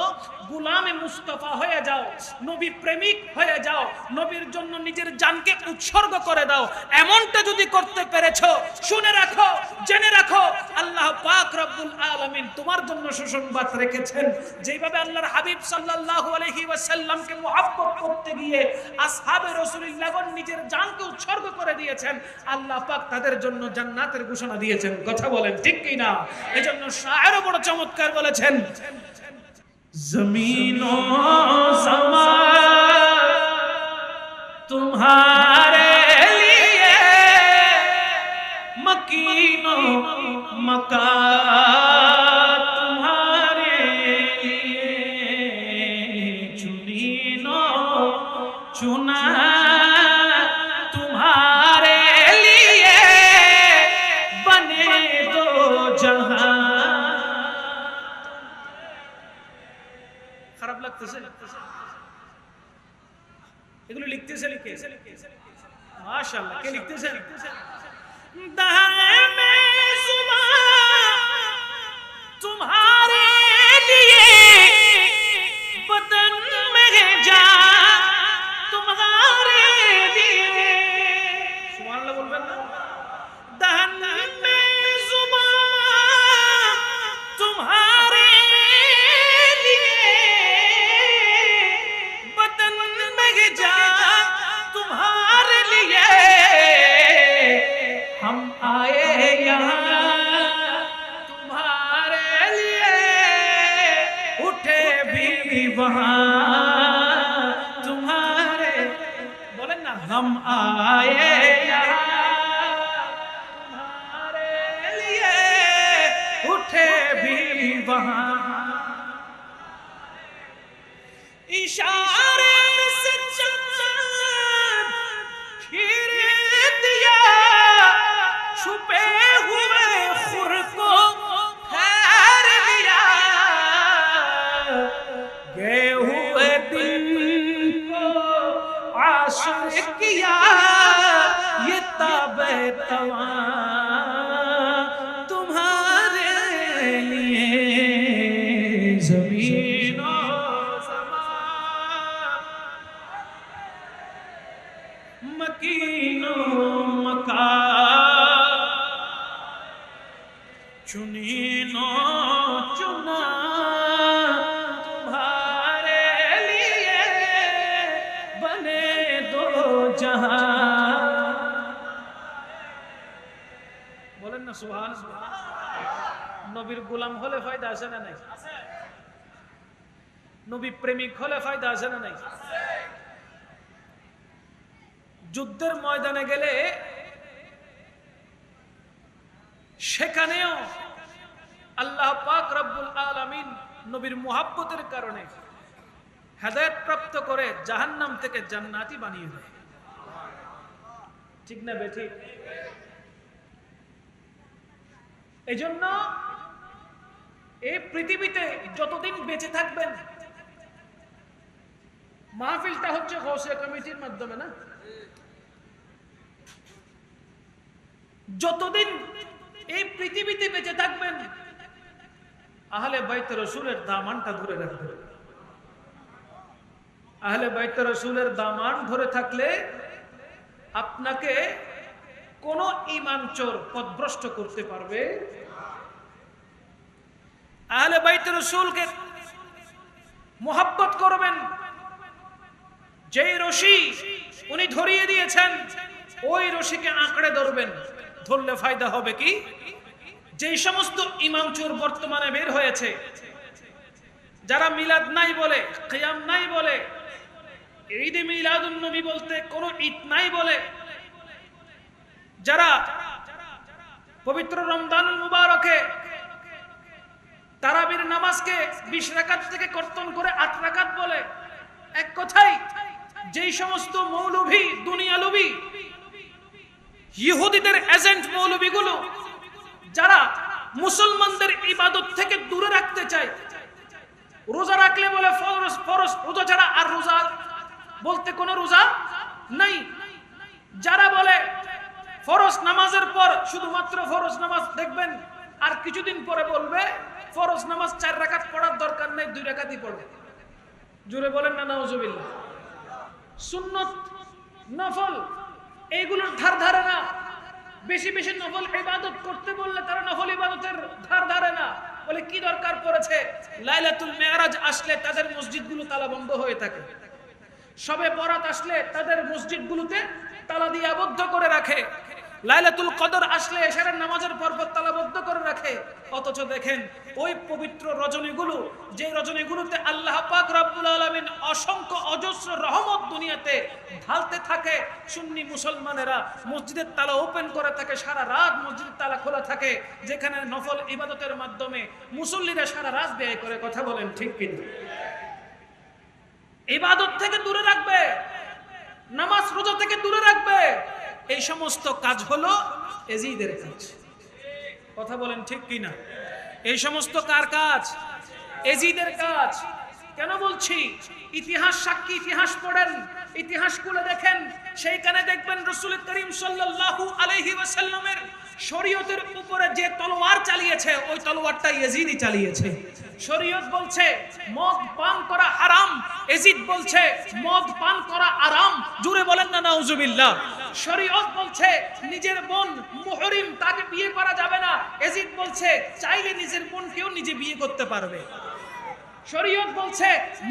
গোলামে মুস্তাফা হয়ে যাও, নবী প্রেমিক হয়ে যাও, নবীর জন্য নিজের জানকে উৎসর্গ করে দাও। এমনটা যদি করতে পেরেছো, শুনে রাখো, জেনে রাখো, আল্লাহ পাক রব্বুল আলামিন তোমার জন্য সুসংবাদ রেখেছেন। যেভাবে আল্লাহর হাবিব সাল্লাল্লাহু আলাইহি ওয়াসাল্লামকে মুহাব্বত করতে গিয়ে আসহাবে রাসূলুল্লাহগণ নিজের জানকে উৎসর্গ করে দিয়েছেন, আল্লাহ পাক তাদের জন্য জান্নাতের ঘোষণা দিয়েছেন। কথা বলেন ঠিক কি না? এজন্য শায়েরও বড় চমৎকার বলেছেন, জমিনো সমান तुम्हारे लिए मकीनो मका तुम्हारे लिए चुनीनो चुना तुम्हारे लिए बने दो जहां। খারাপ লাগতেছে? এগুলো লিখতেছে লিখে মাশাআল্লাহ। কে লিখতেছেন? দায়ে মে সুবা तुम्हारे लिए बदन में जा तुम्हारे लिए। সুবহানাল্লাহ বলবেন না? दहन में सुबा तुम्हारे तुम्हारे लिए हम आए यहाँ तुम्हारे लिए, उठे भी वहाँ तुम्हारे। बोलें ना, हम आए यहाँ तुम्हारे लिए, उठे भी वहाँ। इशारे से छुपे हुए आसुर किया ये ताबे तवा तुम्हारे लिए जमीन और समा मकीनो मका चुनीनो चुना तुम्हारे लिए बने दो जहां बोलें ना सुभान नबीर गुलाम होले फायदा आछे ना नाई नबी प्रेमिक होले फायदा आछे ना नाई যুদ্ধের ময়দানে গেলে সেখানেও আল্লাহ পাক রব্বুল আলামিন নবীর মুহাব্বতের কারণে হেদায়েত প্রাপ্ত করে জাহান্নাম থেকে জান্নাতি বানিয়ে দেয় ঠিক না বেঠিক এজন্য এই পৃথিবীতে যতদিন বেঁচে থাকবেন মাহফিলটা হচ্ছে গৌসিয়া কমিটির মাধ্যমে না যতদিন এই পৃথিবীতে বেঁচে থাকবেন আহলে বাইত রাসূলের দামানটা ধরে রাখবেন আহলে বাইত রাসূলের দামান ধরে থাকলে আপনাকে কোন ঈমান চোর পথভ্রষ্ট করতে পারবে আহলে বাইত রাসূলকে মুহাব্বত করবেন যেই রশি উনি ধরিয়ে দিয়েছেন ওই রশিকে আঁকড়ে ধরবেন ধরলে ফায়দা হবে কি যেই সমস্ত ইমাম চোর বর্তমানে বের হয়েছে যারা মিলাদ নাই বলে কিয়াম নাই বলে ঈদে মিলাদুন নবী বলতে কোনো ঈদ নাই বলে যারা পবিত্র রমজানুল মুবারকে তারাবির নামাজকে 20 রাকাত থেকে কর্তন করে 8 রাকাত বলে এক কথাই যেই সমস্ত মৌলভী দুনিয়ালুবী ইহুদিদের এজেন্ট মৌলভীগুলো যারা মুসলমানদের ইবাদত থেকে দূরে রাখতে চায় রোজা রাখলে বলে ফরজ ফরজ রোজা ছাড়া আর রোজা বলতে কোনো রোজা নাই যারা বলে ফরজ নামাজের পর শুধুমাত্র ফরজ নামাজ দেখবেন আর কিছুদিন পরে বলবে ফরজ নামাজ 4 রাকাত পড়ার দরকার নেই 2 রাকাতই পড়বে জোরে বলেন না নাউজুবিল্লাহ সুন্নত নফল এইগুলোর ধার ধারে না বেশি বেশি নফল ইবাদত করতে বললে তারা নফল ইবাদতের ধার ধারে না বলে কি দরকার পড়েছে লাইলাতুল মেরাজ আসলে তাদের মসজিদগুলো তালা বন্ধ হয়ে থাকে শবে বরাত আসলে তাদের মসজিদগুলোতে তালা দিয়ে আবদ্ধ করে রাখে লাইলাতুল কদর আসলে এশারের নামাজের পর তালাবদ্ধ করে রাখে অথচ দেখেন ওই পবিত্র রজনীগুলো যে রজনীগুলোতে আল্লাহ পাক রব্বুল আলামিন অসংখ্য অজস্র রহমত দুনিয়াতে ঢালতে থাকে সুন্নি মুসলমানেরা মসজিদের তালা ওপেন করে থাকে সারা রাত মসজিদের তালা খোলা থাকে যেখানে নফল ইবাদতের মাধ্যমে মুসল্লিরা সারা রাত ব্যয় করে কথা বলেন ঠিক কিনা ইবাদত থেকে দূরে রাখবে নামাজ রোজা থেকে দূরে রাখবে এই সমস্ত কাজ হলো এজিদের কাজ কথা বলেন ঠিক কিনা এই সমস্ত কার কাজ এজিদের কাজ কেন বলছি ইতিহাস সাক্ষী ইতিহাস পড়েন ইতিহাস খুলে দেখেন সেইখানে দেখবেন রাসূল করিম সাল্লাল্লাহু আলাইহি ওয়াসাল্লামের শরীয়তের উপরে যে তলোয়ার চালিয়েছে ওই তলোয়ারটা ইয়াজিদই চালিয়েছে শরীয়ত বলছে মদ পান করা হারাম ইয়াজিদ বলছে মদ পান করা আরাম জোরে বলেন না নাউজুবিল্লাহ শরীয়ত বলছে নিজের বোন মুহরিম তাকে বিয়ে করা যাবে না ইয়াজিদ বলছে চাইলে নিজের বোনকেও নিজে বিয়ে করতে পারবে শরীয়ত বলছে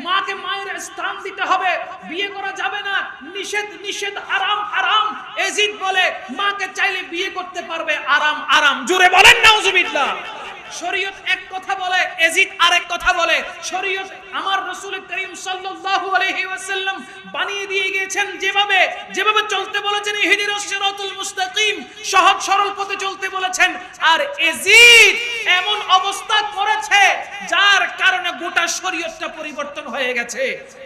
মাকে মায়ের স্থান দিতে হবে বিয়ে করা যাবে না নিষেধ নিষেধ হারাম হারাম ইয়াজিদ বলে মাকে চাইলে বিয়ে করতে পারবে আরাম আরাম জোরে বলেন নাউজুবিল্লাহ শরীয়ত এক কথা বলে ইয়াজিদ আরেক কথা বলে শরীয়ত আমার রাসূল করিম সাল্লাল্লাহু আলাইহি ওয়াসাল্লাম বানিয়ে দিয়ে গিয়েছেন যেভাবে যেভাবে চলতে বলেছেন ইহদিনাস সিরাতাল মুস্তাকিম সহজ সরল পথে চলতে বলেছেন আর ইয়াজিদ এমন অবস্থা করেছে যার কারণে গোটা শরীয়তটা পরিবর্তন হয়ে গেছে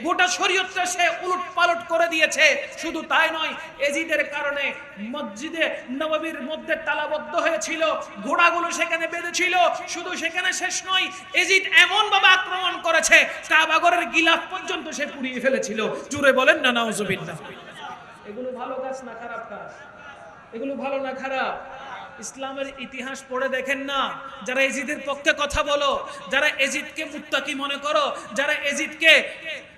গোটা শরীয়তটা সে উলটপালট করে দিয়েছে শুধু তাই নয় ইয়াজিদের কারণে মসজিদে নববীর মধ্যে তালাবদ্ধ হয়েছিল ঘোড়াগুলো সেখানে বেঁধেছিল শুধু সেখানে শেষ নয় ইয়াজিদ এমন ভাবে আক্রমণ করেছে কাবা ঘরের গিলাফ পর্যন্ত সে পুড়িয়ে ফেলেছিল জোরে বলেন না নাউজুবিল্লাহ এগুলো ভালো কাজ না খারাপ কাজ? এগুলো ভালো না খারাপ? ইসলামের ইতিহাস পড়ে দেখেন না, যারা এজিদের পক্ষে কথা বলো, যারা এজিদকে মুত্তাকি মনে করো, যারা এজিদকে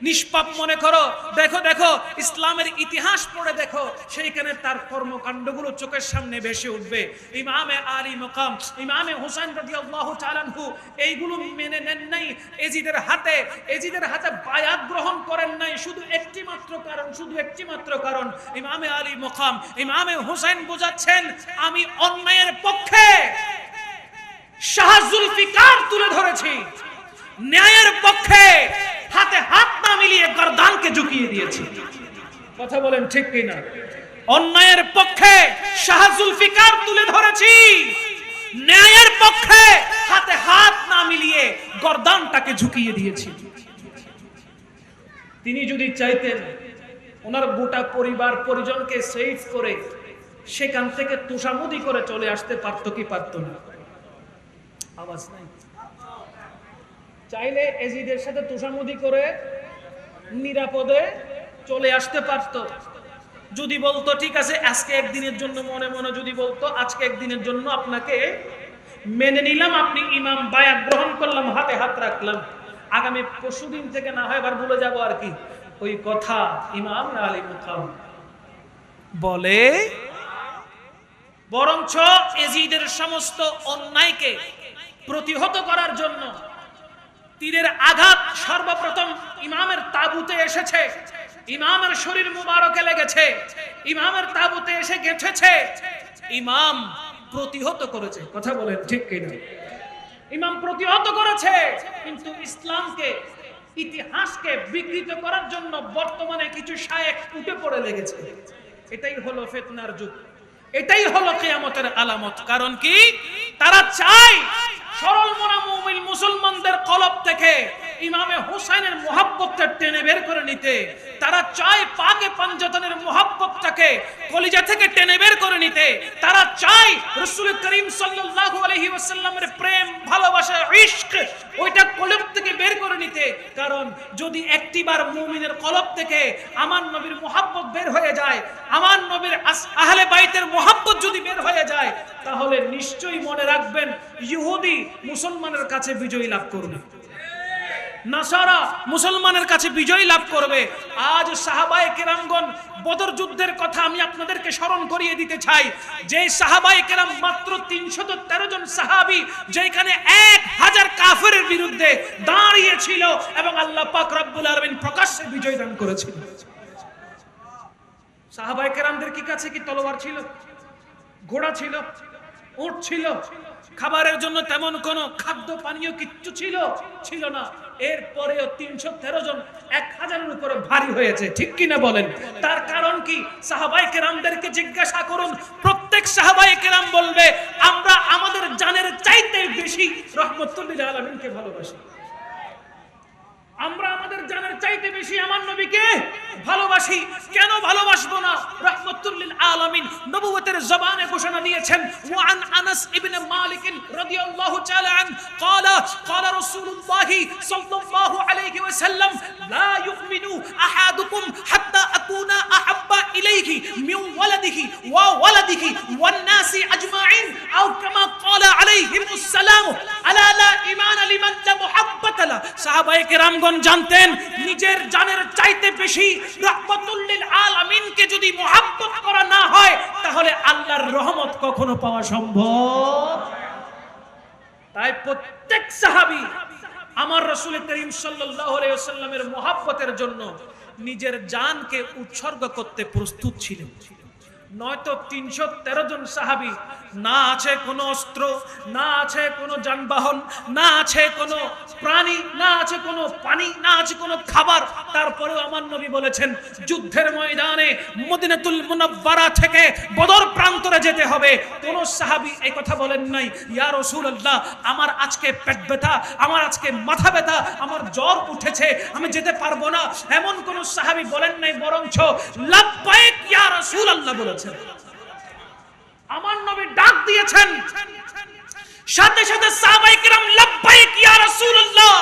নিষ্পাপ মনে করো, দেখো দেখো ইসলামের ইতিহাস পড়ে দেখো, সেইখানে তার কর্মকাণ্ডগুলো চোখের সামনে ভেসে উঠবে। ইমামে আলী মাকাম, ইমামে হুসাইন রাদিয়াল্লাহু তাআলা আনহু এইগুলো মেনে নেন নাই, এজিদের হাতে বায়াত গ্রহণ করেন নাই, শুধু একটি মাত্র কারণ ইমামে আলী মাকাম, ইমামে হুসাইন বোঝাচ্ছেন আমি অন্যায়ের পক্ষে শাহ জুলফিকার তুলে ধরেছি, ন্যায়ের পক্ষে হাতে হাত না মিলিয়ে গর্দানকে ঝুঁকিয়ে দিয়েছি। কথা বলেন ঠিক কিনা? অন্যায়ের পক্ষে শাহ জুলফিকার তুলে ধরেছি, ন্যায়ের পক্ষে হাতে হাত না মিলিয়ে গর্দানটাকে ঝুঁকিয়ে দিয়েছি। তিনি যদি চাইতেন ওনার গোটা পরিবার পরিজনকে সেভ করে সেখান থেকে তোষামোদি করে চলে আসতে পারতো কি পারতো না? আওয়াজ নাই। চাইলে এজিদের সাথে তোষামোদি করে নিরাপদে চলে আসতে পারতো। যদি বলতো ঠিক আছে আজকে একদিনের জন্য, মনে মনে যদি বলতো আজকে একদিনের জন্য আপনাকে মেনে নিলাম, আপনি ইমাম, বায়াত গ্রহণ করলাম, হাতে হাত রাখলাম, আগামী পরশুদিন থেকে না হয় এবার ভুলে যাবো আর কি, ওই কথা ইমাম আলী মাকাম বলে। বরঞ্চ এজিদের সমস্ত অন্যায়কে প্রতিহত করার জন্য তীরের আঘাত সর্বপ্রথম ইমামের তাবুতে এসেছে, ইমামের শরীর মুবারকে লেগেছে, ইমামের তাবুতে এসে গেঁথেছে, ইমাম প্রতিহত করেছে। কথা বলেন ঠিক কিনা? ইমাম প্রতিহত করেছে, কিন্তু ইসলামকে, ইতিহাসকে বিকৃত করার জন্য বর্তমানে কিছু শায়েখ উঠে পড়ে লেগেছে। এটাই হলো ফিতনার যুগ, এটাই হলো কিয়ামতের আলামত। কারণ কি? তারা চায় সরল মনা মুমিন মুসলমানদের কলব থেকে ইমামে হুসাইনের মুহাব্বতটা টেনে বের করে নিতে, তারা চায় পাকে পাঞ্জাতনের মুহাব্বতটাকে কলিজা থেকে টেনে বের করে নিতে, তারা চায় রাসূল করিম সাল্লাল্লাহু আলাইহি ওয়াসাল্লামের প্রেম, ভালোবাসা, ইশক ওইটা কলব থেকে বের করে নিতে। কারণ যদি একটিবার মুমিনের কলব থেকে আমার নবীর মুহাব্বত বের হয়ে যায়, আমার নবীর আহলে বাইতের মুহাব্বত যদি বের হয়ে যায়, তাহলে নিশ্চয়ই মনে রাখবেন ইহুদি মুসলমানের কাছে বিজয় লাভ করবে, নাসারা মুসলমানের কাছে বিজয় লাভ করবে। আজ সাহাবায়ে কেরামগণ বদর যুদ্ধের কথা আমি আপনাদেরকে স্মরণ করিয়ে দিতে চাই। যে সাহাবায়ে কেরাম মাত্র 313 জন সাহাবী, যেখানে 1000 কাফেরের বিরুদ্ধে দাঁড়িয়েছিল এবং আল্লাহ পাক রব্বুল আলামিন প্রকাশ্যে বিজয় দান করেছিল। সাহাবায়ে কেরামদের কি কাছে কি তলোয়ার ছিল, ঘোড়া ছিল, উট ছিল, খাবারের জন্য তেমন কোন খাদ্য পানীয় কিচ্ছু ছিল না। এরপরেও 313 জন 1000-এর উপরে ভারী হয়েছে, ঠিক কিনা বলেন? তার কারণ কি? সাহাবায়ে কেরামদেরকে জিজ্ঞাসা করুন, প্রত্যেক সাহাবায়ে কেরাম বলবে আমরা আমাদের জানের চাইতে বেশি রাহমাতুল লিল আলামিনকে ভালোবাসি, আমরা আমাদের জানের চাইতে বেশি আমার নবীকে ভালোবাসি। কেন ভালোবাসবো না? রাহমাতুল লিল আলামিন নবুয়তের জবানে ঘোষণা দিয়েছেন। ওয়া আন আনাস ইবনে মালিক রাদিয়াল্লাহু তাআলা আন قال رسول الله صلى الله عليه وسلم لا يؤمن احدكم حتى اكون احب اليه من ولده وولده والناس اجمعين او كما قال عليه السلام الا لا ايمان لمن لا محبه له। সাহাবায়ে কেরামগণ জানতেন নিজের জানের চাইতে বেশি রাহমাতুল লিল আলামিনকে যদি মুহাব্বত করা না হয়, তাহলে আল্লাহর রহমত কখনো পাওয়া সম্ভব। তাই প্রত্যেক সাহাবী আমার রাসূল করিম সাল্লাল্লাহু আলাইহি ওয়াসাল্লামের মুহাব্বতের জন্য নিজের জানকে উৎসর্গ করতে প্রস্তুত ছিলেন। নয়তো 313 জন সাহাবী, না আছে কোনো অস্ত্র, না আছে কোনো যানবাহন, না আছে কোনো প্রাণী, না আছে কোনো পানি, না আছে কোনো খাবার, তারপরেও আমার নবী বলেছেন যুদ্ধের ময়দানে মদিনাতুল মুনাওয়ারা থেকে বদর প্রান্তরে যেতে হবে। কোন সাহাবী এই কথা বলেন নাই ইয়া রাসূলুল্লাহ আমার আজকে পেট ব্যথা, আমার আজকে মাথা ব্যথা, আমার জ্বর উঠেছে, আমি যেতে পারবো না, এমন কোন সাহাবী বলেন নাই। বরঞ্চ লাব্বাইক ইয়া রাসূলুল্লাহ বলেছেন। আমার নবী ডাক দিয়েছেন, সাথে সাথে সাহাবায়ে কেরাম লাব্বাইক ইয়া রাসূলুল্লাহ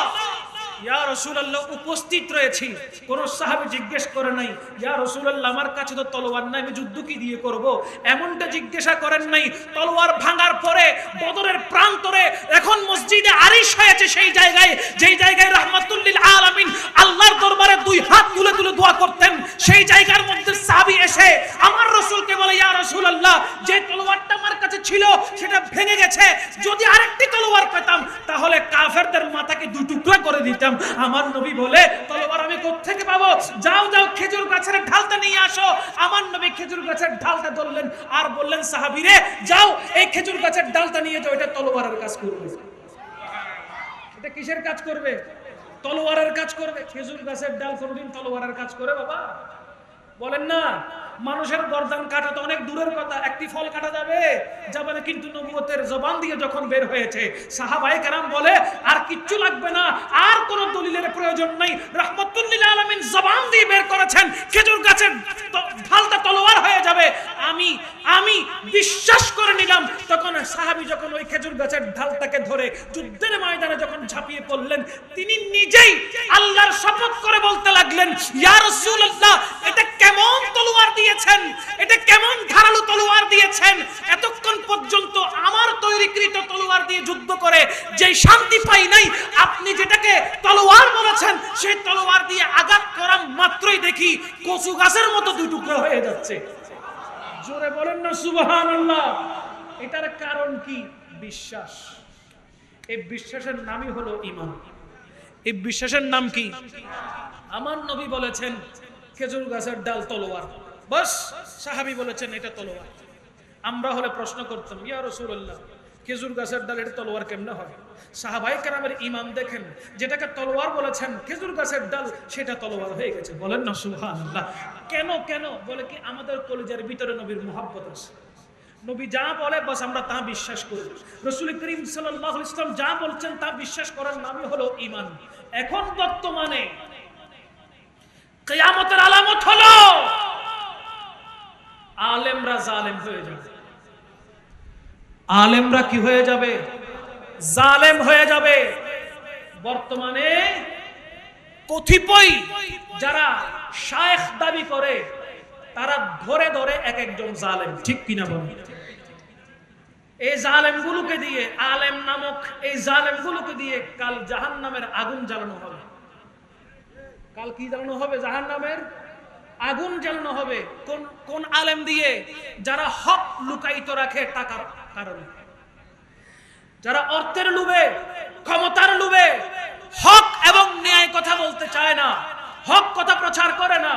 ইয়া রাসূলুল্লাহ উপস্থিত রয়েছি, কোন সাহাবী জিজ্ঞেস করে নাই ইয়া রাসূলুল্লাহ আমার কাছে তো তলোয়ার নাই, আমি যুদ্ধ কি দিয়ে করব, এমনটা জিজ্ঞাসা করেন নাই। তলোয়ার ভাঙার পরে বদরের প্রান্তরে এখন মসজিদে আরিশ হয়েছে, সেই জায়গায় যেই জায়গায় রাহমাতুল লিল আলামিন আল্লাহর দরবারে দুই হাত তুলে তুলে দোয়া করতেন, সেই জায়গার মধ্যে সাহাবী এসে আমার রাসূলকে বলে ইয়া রাসূলুল্লাহ যে তলোয়ারটা আমার কাছে ছিল সেটা ভেঙে গেছে, যদি আরেকটি তলোয়ার পেতাম তাহলে কাফেরদের মাথাকে দুই টুকরা করে দিতাম। আমার নবী বলে তলোয়ার আমি কোত্থেকে পাবো, যাও যাও খেজুর গাছের ঢালটা নিয়ে আসো। আমার নবী খেজুর গাছের ঢালটা ধরলেন আর বললেন সাহাবীরে যাও এই খেজুর গাছের ডালটা নিয়ে যাও, এটা তলোয়ারের কাজ করবে। এটা কিসের কাজ করবে? তলোয়ারের কাজ করবে। খেজুর গাছের ডাল কোনদিন তলোয়ারের কাজ করে বাবা? বলেন না। মানুষের গর্দান কাটা তো অনেক দূরের কথা, একটি ফল কাটা যাবে যাবে না, কিন্তু নবুয়তের জবান দিয়ে যখন বের হয়েছে সাহাবায়ে কেরাম বলে আর কিচ্ছু লাগবে না, আর কোন দলিলের প্রয়োজন নাই, রাহমাতুল লিল আলামিন জবান দিয়ে বের করেছেন খেজুর গাছের ঢালটা তলোয়ার হয়ে যাবে। আমি বিশ্বাস করে নিলাম। তখন সাহাবী যখন ওই খেজুর গাছের ঢালটাকে ধরে যুদ্ধের ময়দানে যখন ঝাঁপিয়ে পড়লেন, তিনি নিজেই আল্লাহর শপথ করে বলতে লাগলেন ইয়া রাসূলুল্লাহ এটা কেমন তলোয়ার দিয়েছেন, এটা কেমন ধারালো তলোয়ার দিয়েছেন, এতক্ষণ পর্যন্ত আমার তৈরিকৃত তলোয়ার দিয়ে যুদ্ধ করে যে শান্তি পাই নাই, আপনি যেটাকে তলোয়ার বলেছেন সেই তলোয়ার দিয়ে আঘাত করা মাত্রই দেখি কচু গাছের মতো দুই টুকরা হয়ে যাচ্ছে। জোরে বলেন না সুবহানাল্লাহ। এটার কারণ কি? বিশ্বাস। এই বিশ্বাসের নামই হলো ঈমান। এই বিশ্বাসের নাম কি? আমার নবী বলেছেন খেজুর গাছের ডাল তলোয়ার, বাস সাহাবী বলেছেন এটা তলোয়ার। আমরা হলে প্রশ্ন করতাম ইয়া রাসূলুল্লাহ খেজুর গাছের ডাল এটা তলোয়ার কেমনে হয়? সাহাবায়ে কেরামের ঈমান দেখেন, যেটাকে তলোয়ার বলেছেন খেজুর গাছের ডাল সেটা তলোয়ার হয়ে গেছে। বলেন না সুবহানাল্লাহ। কেন কেন? বলে কি আমাদের কলিজার ভিতরে নবীর মুহাব্বত আছে। নবী যা বলে বাস আমরা তা বিশ্বাস করি। রাসূল করিম সাল্লাল্লাহু আলাইহি ওয়াসাল্লাম যা বলছেন তা বিশ্বাস করার নামই হলো ঈমান। এখন বর্তমানে কিয়ামতের আলামত হলো আলেমরা জালেম হয়ে যাবে। আলেমরা কি হয়ে যাবে? জালেম হয়ে যাবে। বর্তমানে কতিপয় যারা শায়েখ দাবি করে তারা ধরে ধরে এক একজন জালেম, ঠিক কিনা বলেন? এই জালেমগুলোকে দিয়ে, আলেম নামক এই জালেমগুলোকে দিয়ে কাল জাহান্নামের আগুন জ্বালানো হবে। কাল কি জ্বালানো হবে? জাহান্নামের আগুন জ্বালানো হবে। কোন কোন আলেম দিয়ে? যারা হক লুকায়িত রাখে টাকার কারণে, যারা অর্থের লোভে, ক্ষমতার লোভে হক এবং ন্যায় কথা বলতে চায় না, হক কথা প্রচার করে না,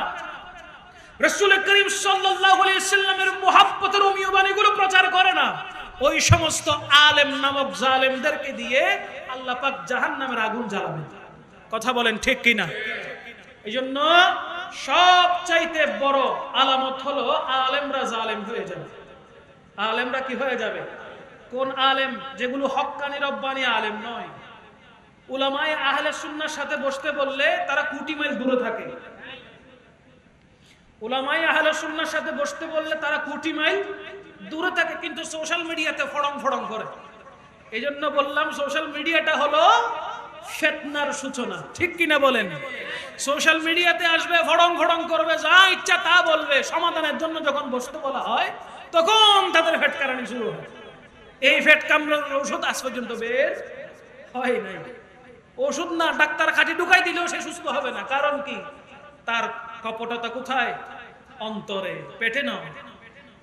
রাসূল করিম সাল্লাল্লাহু আলাইহি ওয়াসাল্লামের মুহাব্বতের অমীয় বাণীগুলো প্রচার করে না, ওই সমস্ত আলেম নামক জালেমদেরকে দিয়ে আল্লাহ পাক জাহান্নামের আগুন জ্বালাবেন। কথা বলেন ঠিক কিনা? এইজন্য সবচাইতে বড় আলামত হলো আলেমরা জালেম হয়ে যাবে। আলেমরা কি হয়ে যাবে? কোন আলেম? যেগুলো হক্কানি রব্বানি আলেম নয়। উলামায়ে আহলে সুন্নাহর সাথে বসতে বললে তারা কোটি মাইল দূরে থাকে। উলামায়ে আহলে সুন্নাহর সাথে বসতে বললে তারা কোটি মাইল দূরে থাকে, কিন্তু সোশ্যাল মিডিয়াতে ফড়ং ফড়ং করে। এইজন্য বললাম সোশ্যাল মিডিয়াটা হলো ফিতনার সূচনা, ঠিক কিনা বলেন? সোশ্যাল মিডিয়াতে আসবে, ফড়ং ফড়ং করবে, যা ইচ্ছা তা বলবে। সমাধানের জন্য যখন বসতে বলা হয় তখন তাদের ফেটকারানি শুরু হয়। এই ফেট কামড়ার ঔষধ আজ পর্যন্ত বের হয় নাই। ওষুধ না, ডাক্তার খাঁটি ঢুকাই দিলেও সে সুস্থ হবে না। কারণ কি? তার কপটতা কোথায়? অন্তরে, পেটে নয়।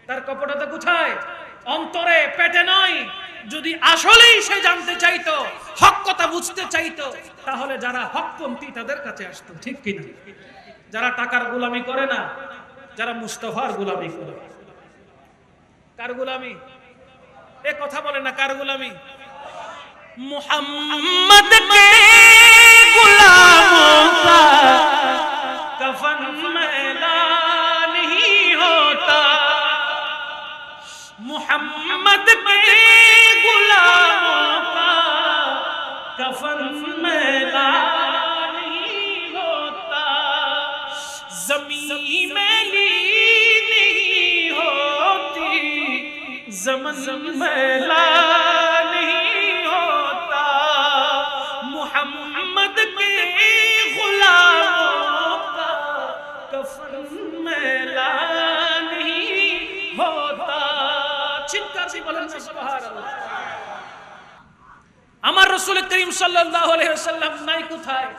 তার কপটতা কোথায়? অন্তরে, পেটে নয়। যদি আসলেই সে জানতে চাইতো, হক কথা বুঝতে চাইতো, তাহলে যারা হকপন্থী তাদের কাছে আসতো, ঠিক কিনা? যারা টাকার গোলামি করে না, যারা মুস্তাফার গোলামি করে। কার গোলামি? এ কথা বলে না, কার গোলামি? মুহাম্মদ কে গুলামোं का कफन मैला नहीं होता, मुहम्मद के गुलामों का कफन मैला नहीं होता, ज़मीन मैली नहीं होती, ज़मन मैला नहीं होता, मुहम्मद के আছি, বলেন না সুবহানাল্লাহ। আমার রাসূল করিম সাল্লাল্লাহু আলাইহি ওয়াসাল্লাম নাই কোথায়?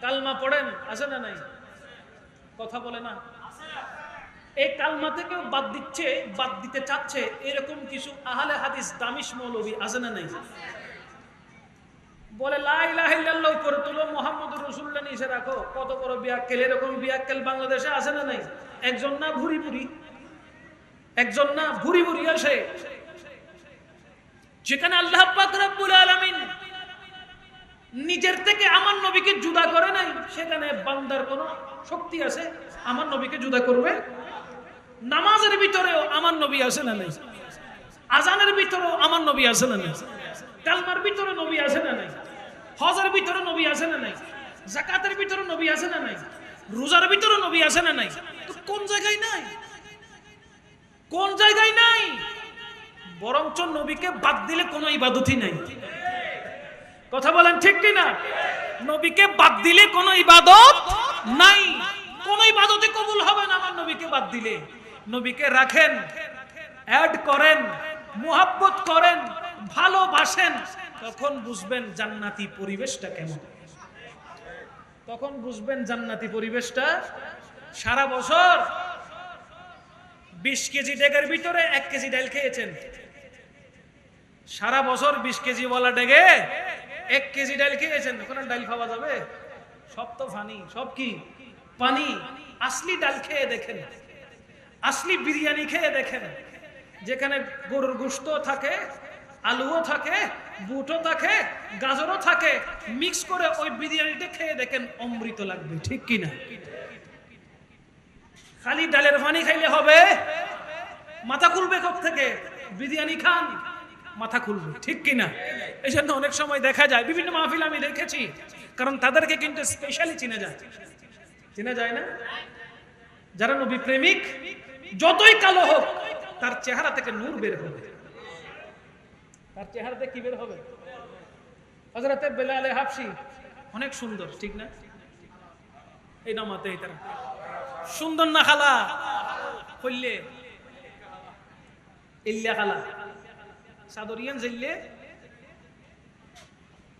কালমা পড়েন, আছে না নাই? কথা বলে না। এই কালমা থেকেও বাদ দিচ্ছে, বাদ দিতে চাচ্ছে এরকম কিছু আহলে হাদিস দামিশ মৌলভী আছে না নাই? বলে লা ইলাহা ইল্লাল্লাহ উপরে তুলো, মুহাম্মদুর রাসূলুল্লাহ নিচে রাখো। কত বড় বিয়াক্কেল! এরকম বিয়াক্কেল বাংলাদেশে আছে না নাই? একজন না ভুরি ভুরি, একজন না ভুরি ভুরি আসে। যেখানে আল্লাহ পাক রব্বুল আলামিন নিজের থেকে আমার নবীকে জুদা করে নাই, সেখানে বান্দার কোন শক্তি আছে আমার নবীকে জুদা করবে? নামাজের ভিতরেও আমার নবী আছে না নাই? আজানের ভিতরেও আমার নবী আছে না নাই? কালমার ভিতরে নবী আছে না নাই? হজের ভিতরে নবী আছে না নাই? যাকাতের ভিতরে নবী আছে না নাই? রোজার ভিতরে নবী আছে না নাই? তো কোন জায়গায় নাই? কোন জায়গায় নাই? বরঞ্চ নবীকে বাদ দিলে কোনো ইবাদতই নাই। কথা বলেন ঠিক কি না? নবীকে বাদ দিলে কোনো ইবাদত নাই, কোনো ইবাদতই কবুল হবে না আমার নবীকে বাদ দিলে। নবীকে রাখেন, অ্যাড করেন, মুহাব্বত করেন, ভালোবাসেন, তখন বুঝবেন জান্নাতি পরিবেশটা কেমন। তখন বুঝবেন জান্নাতি পরিবেশটা। সারা বছর 20 কেজি ডেগের ভিতরে 1 কেজি ডাল খেয়েছেন। সারা বছর 20 কেজি ওয়ালা ডেগে 1 কেজি ডাল খেয়েছেন। ওখানে ডাল খাওয়া যাবে? সব তো পানি, সব কি পানি। আসলি ডাল খেয়ে দেখেন, আসলি বিরিয়ানি খেয়ে দেখেন, যেখানে গরুর গোশত থাকে, আলুও থাকে, বুটও থাকে, গাজরও থাকে, মিক্স করে ওই বিরিয়ানিটা খেয়ে দেখেন, অমৃত লাগবে। ঠিক কিনা? খালি ডালের পানি খাইলে হবে? মাথা খুলবে কোত্থেকে? বিরিয়ানি খান, মাথা খুলবে। ঠিক কিনা? এই জন্য অনেক সময় দেখা যায়, বিভিন্ন মাহফিল আমি দেখেছি, কারণ তাদেরকে কিন্তু স্পেশালি চিনা যায়। চিনা যায় না? যারা নবী প্রেমিক, যতই কালো হোক তার চেহারা থেকে নূর বের হবে। তার চেহারা থেকে কি বের হবে? হযরতে বেলাল হাবশী অনেক সুন্দর, ঠিক না? এই নামাতে এই তারা সুন্দর না? খালা কইলে ইল্লা খালা সাদরিয়ান জিল্লে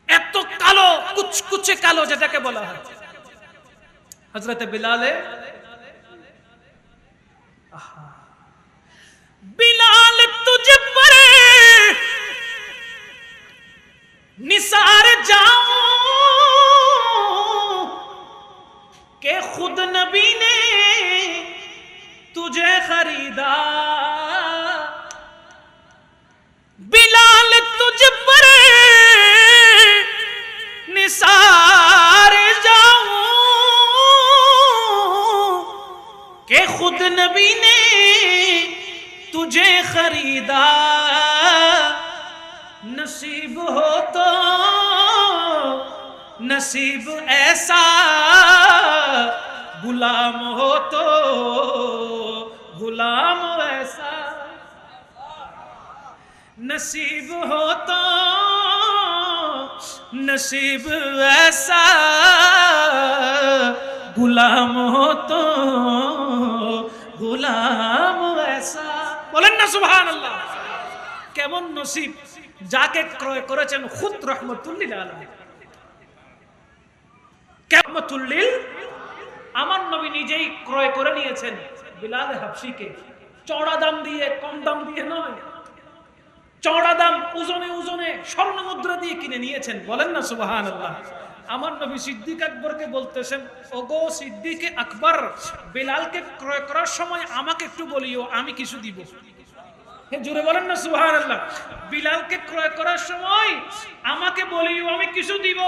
এত কালো, কুচকুচে কালো যেটাকে বলা হয়। হযরতে বেলালে बिलाल तुझ पर निसार जाऊं के खुद नबी ने तुझे खरीदा। बिलाल तुझ पर निसार जाऊं के खुद नबी ने तुझे खरीदा। नसीब हो तो नसीब ऐसा, गुलाम हो तो गुलाम ऐसा। नसीब हो तो नसीब ऐसा, गुलाम हो तो गुलाम ऐसा। বলেন না সুবহানাল্লাহ। কেমন নসিব যাকে ক্রয় করেছেন খুদ রাহমাতুল লিল আলামিন। রাহমাতুল লিল, আমার নবী নিজেই ক্রয় করে নিয়েছেন বিলাল হাবশীকে। চড়া দাম দিয়ে, কম দাম দিয়ে নয়, চড়া দাম, ওজনে ওজনে স্বর্ণ মুদ্রা দিয়ে কিনে নিয়েছেন। বলেন না সুবহানাল্লাহ। আমার নবী সিদ্দিক আকবরকে বলতেছেন, ওগো সিদ্দিক আকবর, বিলালকে ক্রয় করার সময় আমাকে একটু বলিও, আমি কিছু দিব। জোরে বলেন না সুবহানাল্লাহ। বিলালকে ক্রয় করার সময় আমাকে বলিও, আমি কিছু দিব।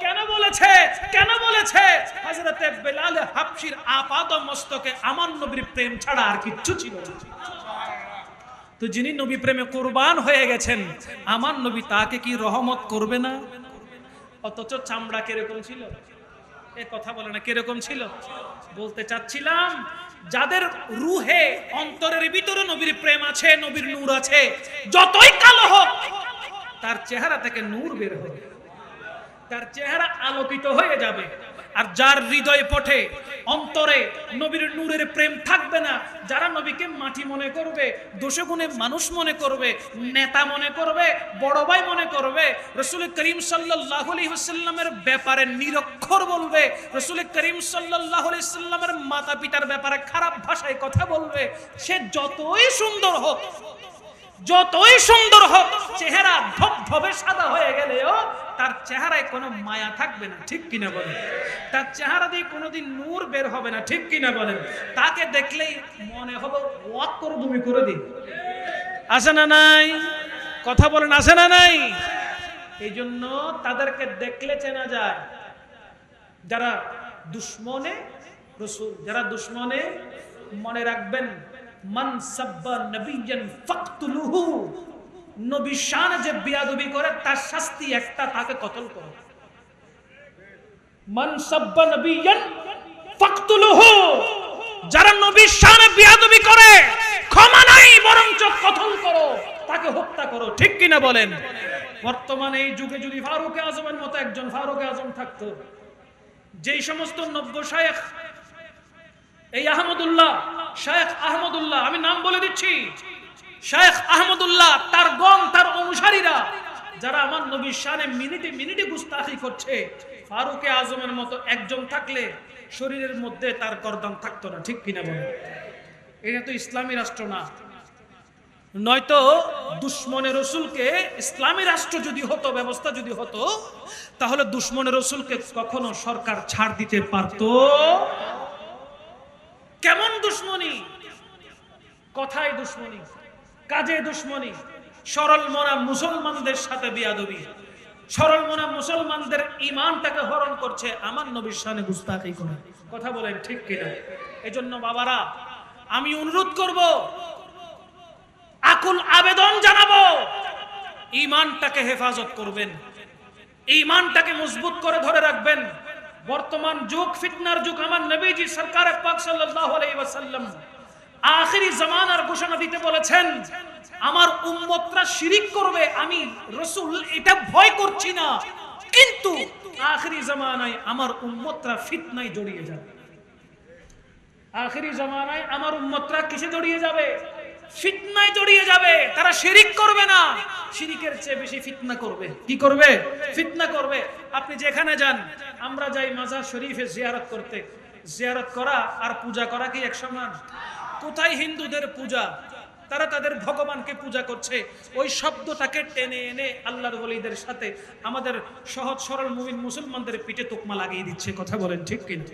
কেন বলেছে? কেন বলেছে? হযরতে বেলাল হাবশীর আপাদ মস্তকে আমার নবীর প্রেম ছাড়া আর কিচ্ছু ছিল না। তো যিনি নবী প্রেমে কুরবান হয়ে গেছেন, আমার নবী তাকে কি রহমত করবে না? অথচ চামড়া কিরকম ছিল? এ কথা বলে না, কিরকম ছিল? বলতে চাচ্ছিলাম, যাদের রুহে, অন্তরের ভিতরে নবীর প্রেম আছে, নবীর নূর আছে, যতই কালো হোক তার চেহারা থেকে নূর বের হবে, তার চেহারা আলোকিত হয়ে যাবে। আর যার হৃদয় পটে অন্তরে নবীর নূরের প্রেম থাকবে না, যারা নবীকে মাটি মনে করবে, দোষে গুণে মানুষ মনে করবে, নেতা মনে করবে, বড় ভাই মনে করবে, রাসূল করিম সাল্লাল্লাহু আলাইহি ওয়াসাল্লামের ব্যাপারে নিরক্ষর বলবে, রাসূল করিম সাল্লাল্লাহু আলাইহি ওয়াসাল্লামের মাতা পিতার ব্যাপারে খারাপ ভাষায় কথা বলবে, সে যতই সুন্দর হোক, যতই সুন্দর হোক, চেহারা ধবধবে সাদা হয়ে গেলেও তার চেহারায় কোনো মায়া থাকবে না, ঠিক কিনা বলেন? তার চেহারা দিয়ে কোনোদিন নূর বের হবে না, ঠিক কিনা বলেন? তাকে দেখলেই মনে হবে ওয়াক করে তুমি করে দিন। আছে না নাই? কথা বলেন, আছে না নাই? এই জন্য তাদেরকে দেখলে চেনা যায়। যারা দুশ্মনে রাসূল, যারা দুশ্মনে, মনে রাখবেন, মান সাব্বা নবিয়ান ফাকতুলুহু, নবীর শানে যে বেয়াদবি করে তার শাস্তি একটা, তাকে কতল করো। মান সাব্বা নবিয়ান ফাকতুলুহু, যারা নবীর শানে বেয়াদবি করে ক্ষমা নাই, বরঞ্চ কতল করো, তাকে হত্যা করো, ঠিক কিনা বলেন? বর্তমানে এই যুগে যদি ফারুক আজমের মতো একজন ফারুক আজম থাকতো, যেই সমস্ত নব্য শায়েখ, এই আহমদুল্লাহ, শায়েখ আহমদুল্লাহ, আমি নাম বলে দিচ্ছি, শায়েখ আহমদুল্লাহ, তার গণ, তার অনুসারীরা, যারা আমার নবীর শানে মিনিটে মিনিটে গুস্তাখি করছে, ফারুক আজমের মতো একজন থাকলে শরীরের মধ্যে তার গর্দান থাকতো না, ঠিক কিনা বলেন? এটা তো ইসলামী রাষ্ট্র না। নয়তো দুশ্মনে রসুলকে, ইসলামী রাষ্ট্র যদি হতো, ব্যবস্থা যদি হতো, তাহলে দুশ্মনে রসুলকে কখনো সরকার ছাড় দিতে পারতো? কেমন দুশ্মনী? কথায় দুশ্মনী, কাজে দুশ্মনী, সরল মনা মুসলমানদের সাথে বিয়াদবি, সরল মনা মুসলমানদের ঈমানটাকে হরণ করছে, আমার নবীর শানে গুস্তাখি করে। কথা বলেন, ঠিক কিনা? এজন্য বাবারা, আমি অনুরোধ করব, আকুল আবেদন জানাবো, ঈমানটাকে হেফাজত করবেন, ঈমানটাকে মজবুত করে ধরে রাখবেন। বর্তমান যুগ ফিতনার যুগ। আমার নবীজি সরকার পাক সাল্লাল্লাহু আলাইহি ওয়াসাল্লাম আখিরি জামানার ঘোষণা দিতে বলেছেন, আমার উম্মতরা শিরিক করবে, আমি রাসূল এটা ভয় করছি না, কিন্তু আখিরি জামানায় আমার উম্মতরা ফিতনায় জড়িয়ে যাবে। আখিরি জামানায় আমার উম্মতরা কিসে জড়িয়ে যাবে? ফিতনায় জড়িয়ে যাবে। তারা শিরিক করবে না, শিরিকের চেয়ে বেশি ফিতনা করবে। কি করবে? ফিতনা করবে। আপনি যেখানে যান, আমরা যাই মাজার শরীফে জিয়ারত করতে, জিয়ারত করা আর পূজা করা কি এক সমান? কোথায় হিন্দুদের পূজা? তারা তাদের ভগবানকে পূজা করছে, ওই শব্দটাকে টেনে এনে আল্লাহর ওলিদের সাথে আমাদের সহজ সরল মুমিন মুসলমানদের পিঠে তোকমা লাগিয়ে দিচ্ছে। কথা বলেন, ঠিক কিনা?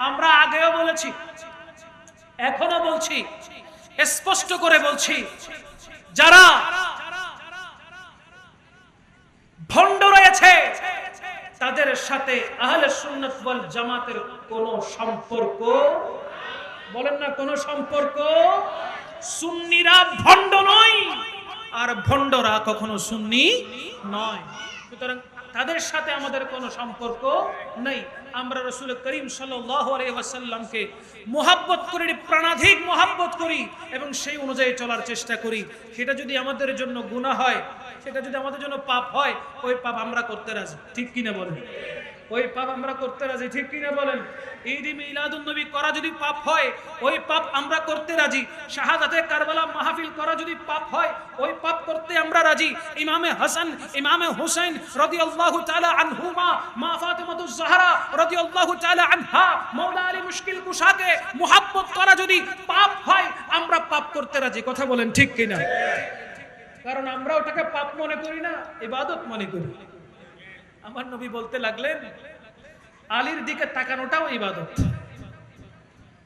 আমরা আগেও বলেছি, এখনো বলছি, স্পষ্ট করে বলছি, যারা ভণ্ড রয়েছে তাদের সাথে আহলে সুন্নাত ওয়াল জামাতের কোনো সম্পর্ক, বলেন না, কোনো সম্পর্ক। সুন্নিরা ভণ্ড নয়, আর ভণ্ডরা কখনো সুন্নি নয়। সুতরাং তাদের সাথে আমাদের কোনো সম্পর্ক নেই। আমরা রাসূল করিম সাল্লাল্লাহু আলাইহি ওয়াসাল্লামকে মুহাব্বত করি, প্রাণাধিক মুহাব্বত করি, এবং সেই অনুযায়ী চলার চেষ্টা করি। সেটা যদি আমাদের জন্য গুনাহ হয়, সেটা যদি আমাদের জন্য পাপ হয়, ওই পাপ আমরা করতে রাজি, ঠিক কিনা বলেন? ওই পাপ আমরা করতে রাজি, ঠিক কিনা বলেন? ঈদ মিলাদুন নবী করা যদি পাপ হয়, ওই পাপ আমরা করতে রাজি। শাহাদাতে কারবালা মাহফিল করা যদি পাপ হয়, ওই পাপ করতে আমরা রাজি। ইমামে হাসান, ইমামে হুসাইন রাদিয়াল্লাহু তাআলা আনহুমা, মা ফাতিমাতুজ জাহরা রাদিয়াল্লাহু তাআলা আনহা, মাওলা আলী মুশকিল কুশাকে মুহাব্বত করা যদি পাপ হয়, আমরা পাপ করতে রাজি। কথা বলেন, ঠিক কিনা? কারণ আমরা ওটাকে পাপ মনে করি না, ইবাদত মনে করি। আমার নবী বলতে লাগলেন, আলীর দিকে তাকানোটাও ইবাদত।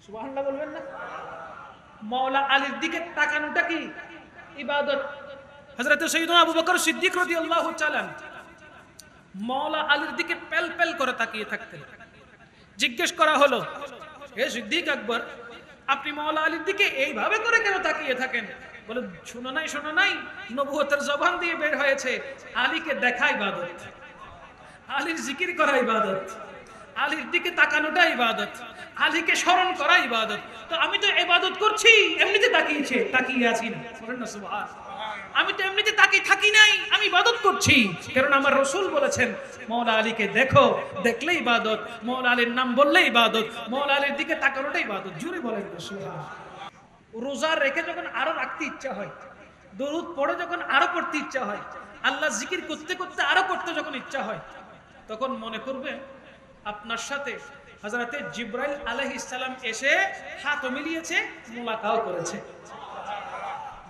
সুবহানাল্লাহ বলবেন না? মাওলা আলীর দিকে তাকানোটা কি ইবাদত? হযরত সাইয়্যিদুনা আবু বকর সিদ্দিক রাদিয়াল্লাহু তাআলা মাওলা আলীর দিকে পেল পেল করে তাকিয়ে থাকতেন। জিজ্ঞেস করা হলো, হে সিদ্দিক আকবর, আপনি মাওলা আলীর দিকে এইভাবে করে কেন তাকিয়ে থাকেন? বলে, শোনো নাই, নবুয়তের জবান দিয়ে বের হয়েছে, আলীকে দেখা ইবাদত, আলীর জিকির করা ইবাদত, আলীর দিকে তাকানোটা ইবাদত, আলীকে স্মরণ করা ইবাদত। তো আমি তো ইবাদত করছি, এমনিতে তাকিয়ে আছি না। বলেন না সুবহান। আমি তো এমনিতে তাকিয়ে থাকি নাই, আমি ইবাদত করছি, কারণ আমার রাসূল বলেছেন মাওলা আলীকে দেখো, দেখলে ইবাদত, মাওলা আলীর নাম বললে ইবাদত, মাওলা আলীর দিকে তাকানোটাই ইবাদত। জোরে বলেন সুবহানাল্লাহ। রোজা রেখে যখন আরো রাখতে ইচ্ছা হয়, দরুদ পড়ে যখন আরো পড়তে ইচ্ছা হয়, আল্লাহ জিকির করতে করতে আরো করতে যখন ইচ্ছা হয়, তখন মনে করবে আপনার সাথে হযরতে জিবরাইল আলাইহিস সালাম এসে হাতও মিলিয়েছে, মুলাকাও করেছে,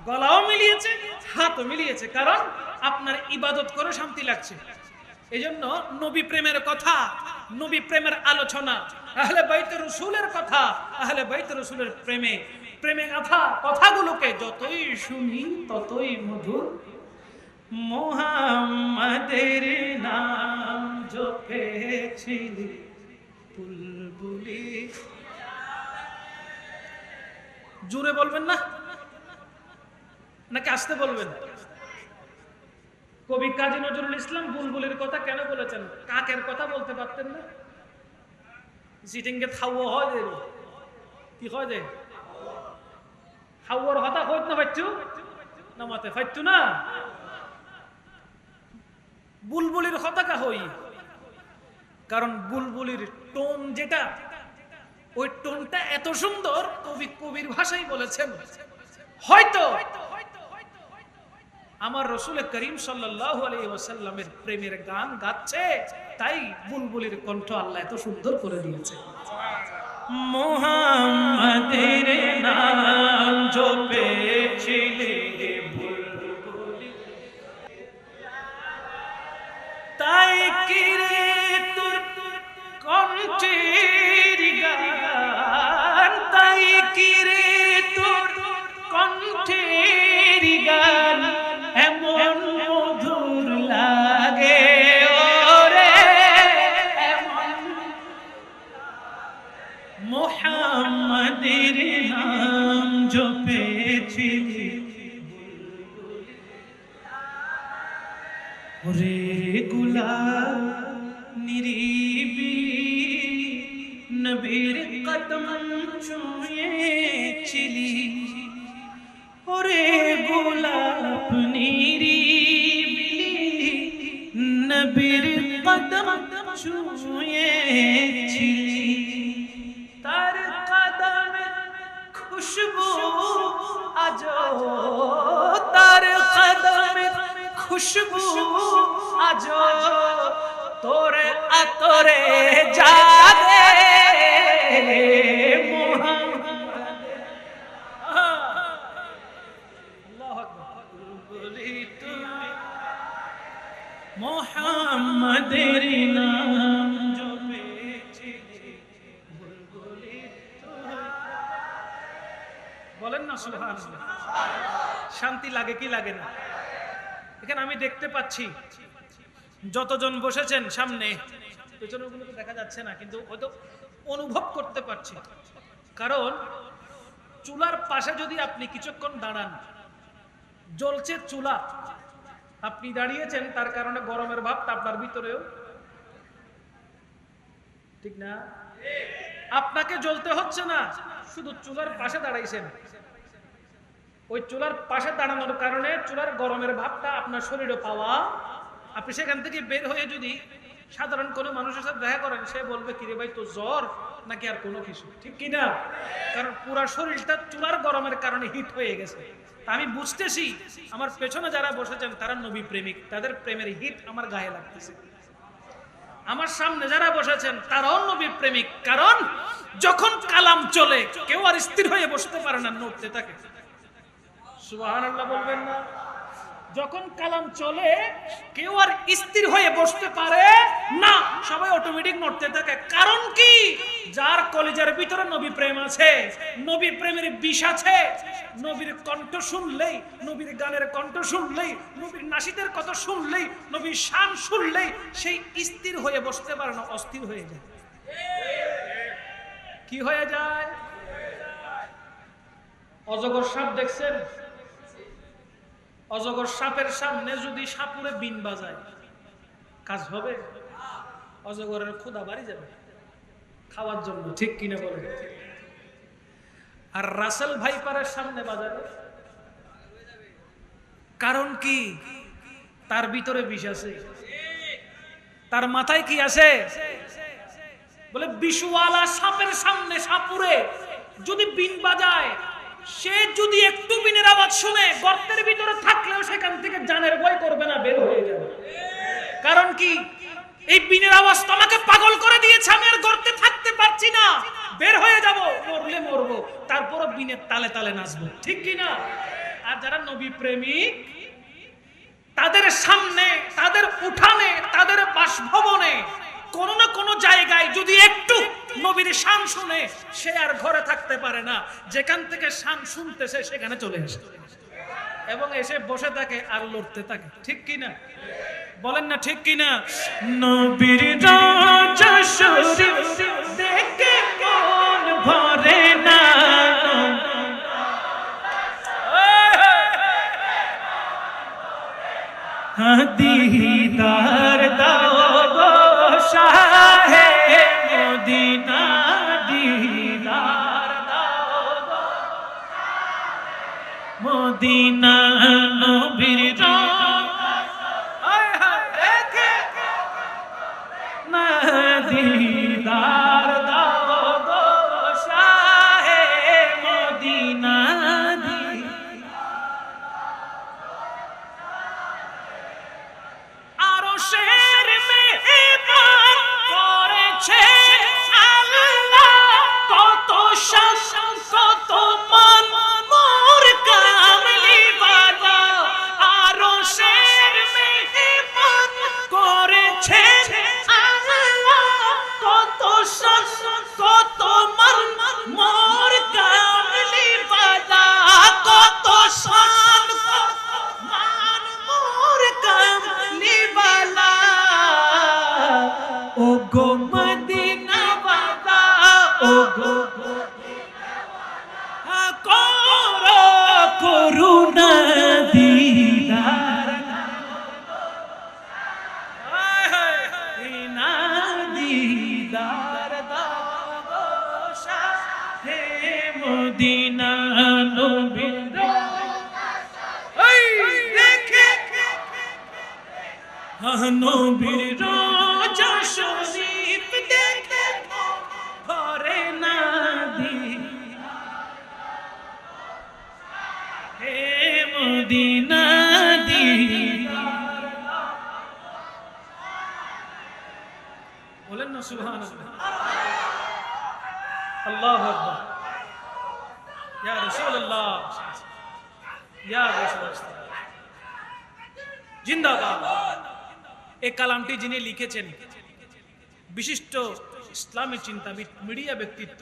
গলাও মিলিয়েছে, হাতও মিলিয়েছে, কারণ আপনার ইবাদত করে শান্তি লাগছে। এজন্য নবী প্রেমের কথা, নবী প্রেমের আলোচনা, আহলে বাইত রাসূলের কথা, আহলে বাইত রাসূলের প্রেমে প্রেমে গাথা কথাগুলোকে যতই শুনি ততই মধুর। মুহাম্মাদের নাম জপেছিলি বুলবুলি। জোরে বলবেন না নাকি আসতে বলবেন? কবি কাজী নজরুল ইসলাম বুলবুলির কথা কেন বলেছেন? কাকের কথা বলতে পারতেন না? জিটিংকে খাওয়া হয় যে কি হয় যে খাওয়ার হতা হইত না পাইছু না মাতে পাইছু না, বুলবুলির কথা কা হই, কারণ বুলবুলির টোন যেটা, ওই টোনটা এত সুন্দর, কবির ভাষায় বলেছেন হয়তো আমার রাসূল করিম সাল্লাল্লাহু আলাইহি ওয়াসাল্লামের প্রেমের গান গাচ্ছে, তাই বুলবুলির কণ্ঠ আল্লাহ এত সুন্দর করে দিয়েছে। মুহাম্মাদের নাম জপেছিলে বুলবুলি, তাই কি রে তোর কণ্ঠের গান, তাই কি রে তোর কণ্ঠের গান এমন মধুর লাগে ওরে, এমন মুহাম্মাদের নাম জপেছিলি ওরে, গোলাপ নিরিবিলি নবীর কদম ছুঁয়েছিলি ওরে, গোলাপ নিরিবিলি নবীর কদম ছুঁয়েছিলি, তার কদমের খুশবু আজো, তার কদমের খুশবু আজো তোরে আতরে জাগে মুহাম্মদ। আল্লাহু আকবার। বলি তুমি মুহাম্মাদের নাম জপেছিলি বুলবুলি, বলেন না সুবহানাল্লাহ। শান্তি লাগে কি লাগে না? এখানে আমি দেখতে পাচ্ছি যতজন বসেছেন সামনে, পেছনে ওগুলো তো দেখা যাচ্ছে না, কিন্তু হয়তো অনুভব করতে পারছি, কারণ চুলার পাশে যদি আপনি কিছুক্ষণ দাঁড়ান, জ্বলছে চুলা, আপনি দাঁড়িয়েছেন, তার কারণে গরমের ভাবটা আপনার ভিতরেও, ঠিক না? আপনাকে জ্বলতে হচ্ছে না, শুধু চুলার পাশে দাঁড়াইছেন, ওই চুলার পাশে দাঁড়ানোর কারণে চুলার গরমের ভাবটা আপনার শরীরে পাওয়া, আপনি সেখান থেকে বের হয়ে যদি সাধারণ কোনো মানুষের সাথে দেখা করেন, সে বলবে কিরে ভাই তো জ্বর নাকি আর কোনো কিছু, ঠিক কিনা? কারণ পুরো শরীরটা চুলার গরমের কারণে হিট হয়ে গেছে। আমি বুঝতেছি আমার পেছনে যারা বসেছেন তারা নবী প্রেমিক, তাদের প্রেমের হিট আমার গায়ে লাগতেছে। আমার সামনে যারা বসেছেন তারাও নবী প্রেমিক, কারণ যখন কালাম চলে কেউ আর স্থির হয়ে বসতে পারে না, নড়তে থাকে। সুবহানাল্লাহ বলবেন না? যখন কালাম চলে কেউ আর স্থির হয়ে বসতে পারে না, সবাই অটোমেটিক নড়তে থাকে। কারণ কি? যার কলিজার ভিতরে নবী প্রেম আছে, নবী প্রেমের বিষ আছে, নবীর কণ্ঠ শুনলেই, নবীর গানের কণ্ঠ শুনলেই, নবীর নাশিদের কথা শুনলেই, নবীর শান শুনলেই সেই স্থির হয়ে বসতে পারে না, অস্থির হয়ে যায়। কি হয়ে যায়? অজগর সাপ দেখছেন? অজগর সাপের সামনে যদি সাপুরে বিন বাজায় কাজ হবে? অজগরের ক্ষুধা বাড়ি যাবে খাওয়ার জন্য, ঠিক কিনা বলে? আর রাসেল ভাইপারের সামনে বাজাবে কারণ কি? তার ভিতরে বিষ আছে। তার মাথায় কি আছে? বলে বিষওয়ালা সাপের সামনে সাপুরে যদি বিন বাজায়, সে যদি একটু বিনের আওয়াজ শুনে গর্তের ভিতরে থাকলেও সেখান থেকে জানের ভয় করবে না, বের হয়ে যাবে। কারণ কি? এই বিনের আওয়াজ তো আমাকে পাগল করে দিয়েছে, আমি আর গর্তে থাকতে পারছি না, বের হয়ে যাব, মরলে মরবো, তারপরও বিনের তালে তালে নাচবো, ঠিক কি না? আর যারা নবী প্রেমিক, তাদের সামনে, তাদের উঠানে, তাদের বাসভবনে কোন না কোন জায়গায় যদি একটু নবীর শান শুনে, সে আর ঘরে থাকতে পারে না, যেখান থেকে শান শুনতেছে সেখানে চলে আসে এবং এসে বসে থাকে আর লড়তে থাকে, ঠিক কি না? বলেন না ঠিক কি না? নবীর রওজা শরীফ দেখে মন ভরে না, দিদার দাও গো শাহে মদিনা, দিদার দাও গো মদিনা, নবীর দেখে না, দিদার দাও গো শাহে মদিনা। আরশের মেহমান করেছে আল্লাহ, কত শান কত মান মোর কামলিওয়ালা। আরশের মেহমান করেছে আল্লাহ, কত শান কত মান মোর কামলিওয়ালা, কত শান মান মোর কামলিওয়ালা। ও গো মদিনা বাবা, ও গো করো করুণা দিদার না, দিদার দাও শাহে মদিনা, নবীর নবীর রওজা শরীফ দেখে ভরে না, হে মদিনা, বলেন না সুবহানাল্লাহ, আল্লাহু আকবার, ইয়া রাসূলুল্লাহ, ইয়া রাসূলুল্লাহ, জিন্দাবাদ। এই কালামটি যিনি লিখেছেন বিশিষ্ট ইসলামী চিন্তাবিদ, মিডিয়া ব্যক্তিত্ব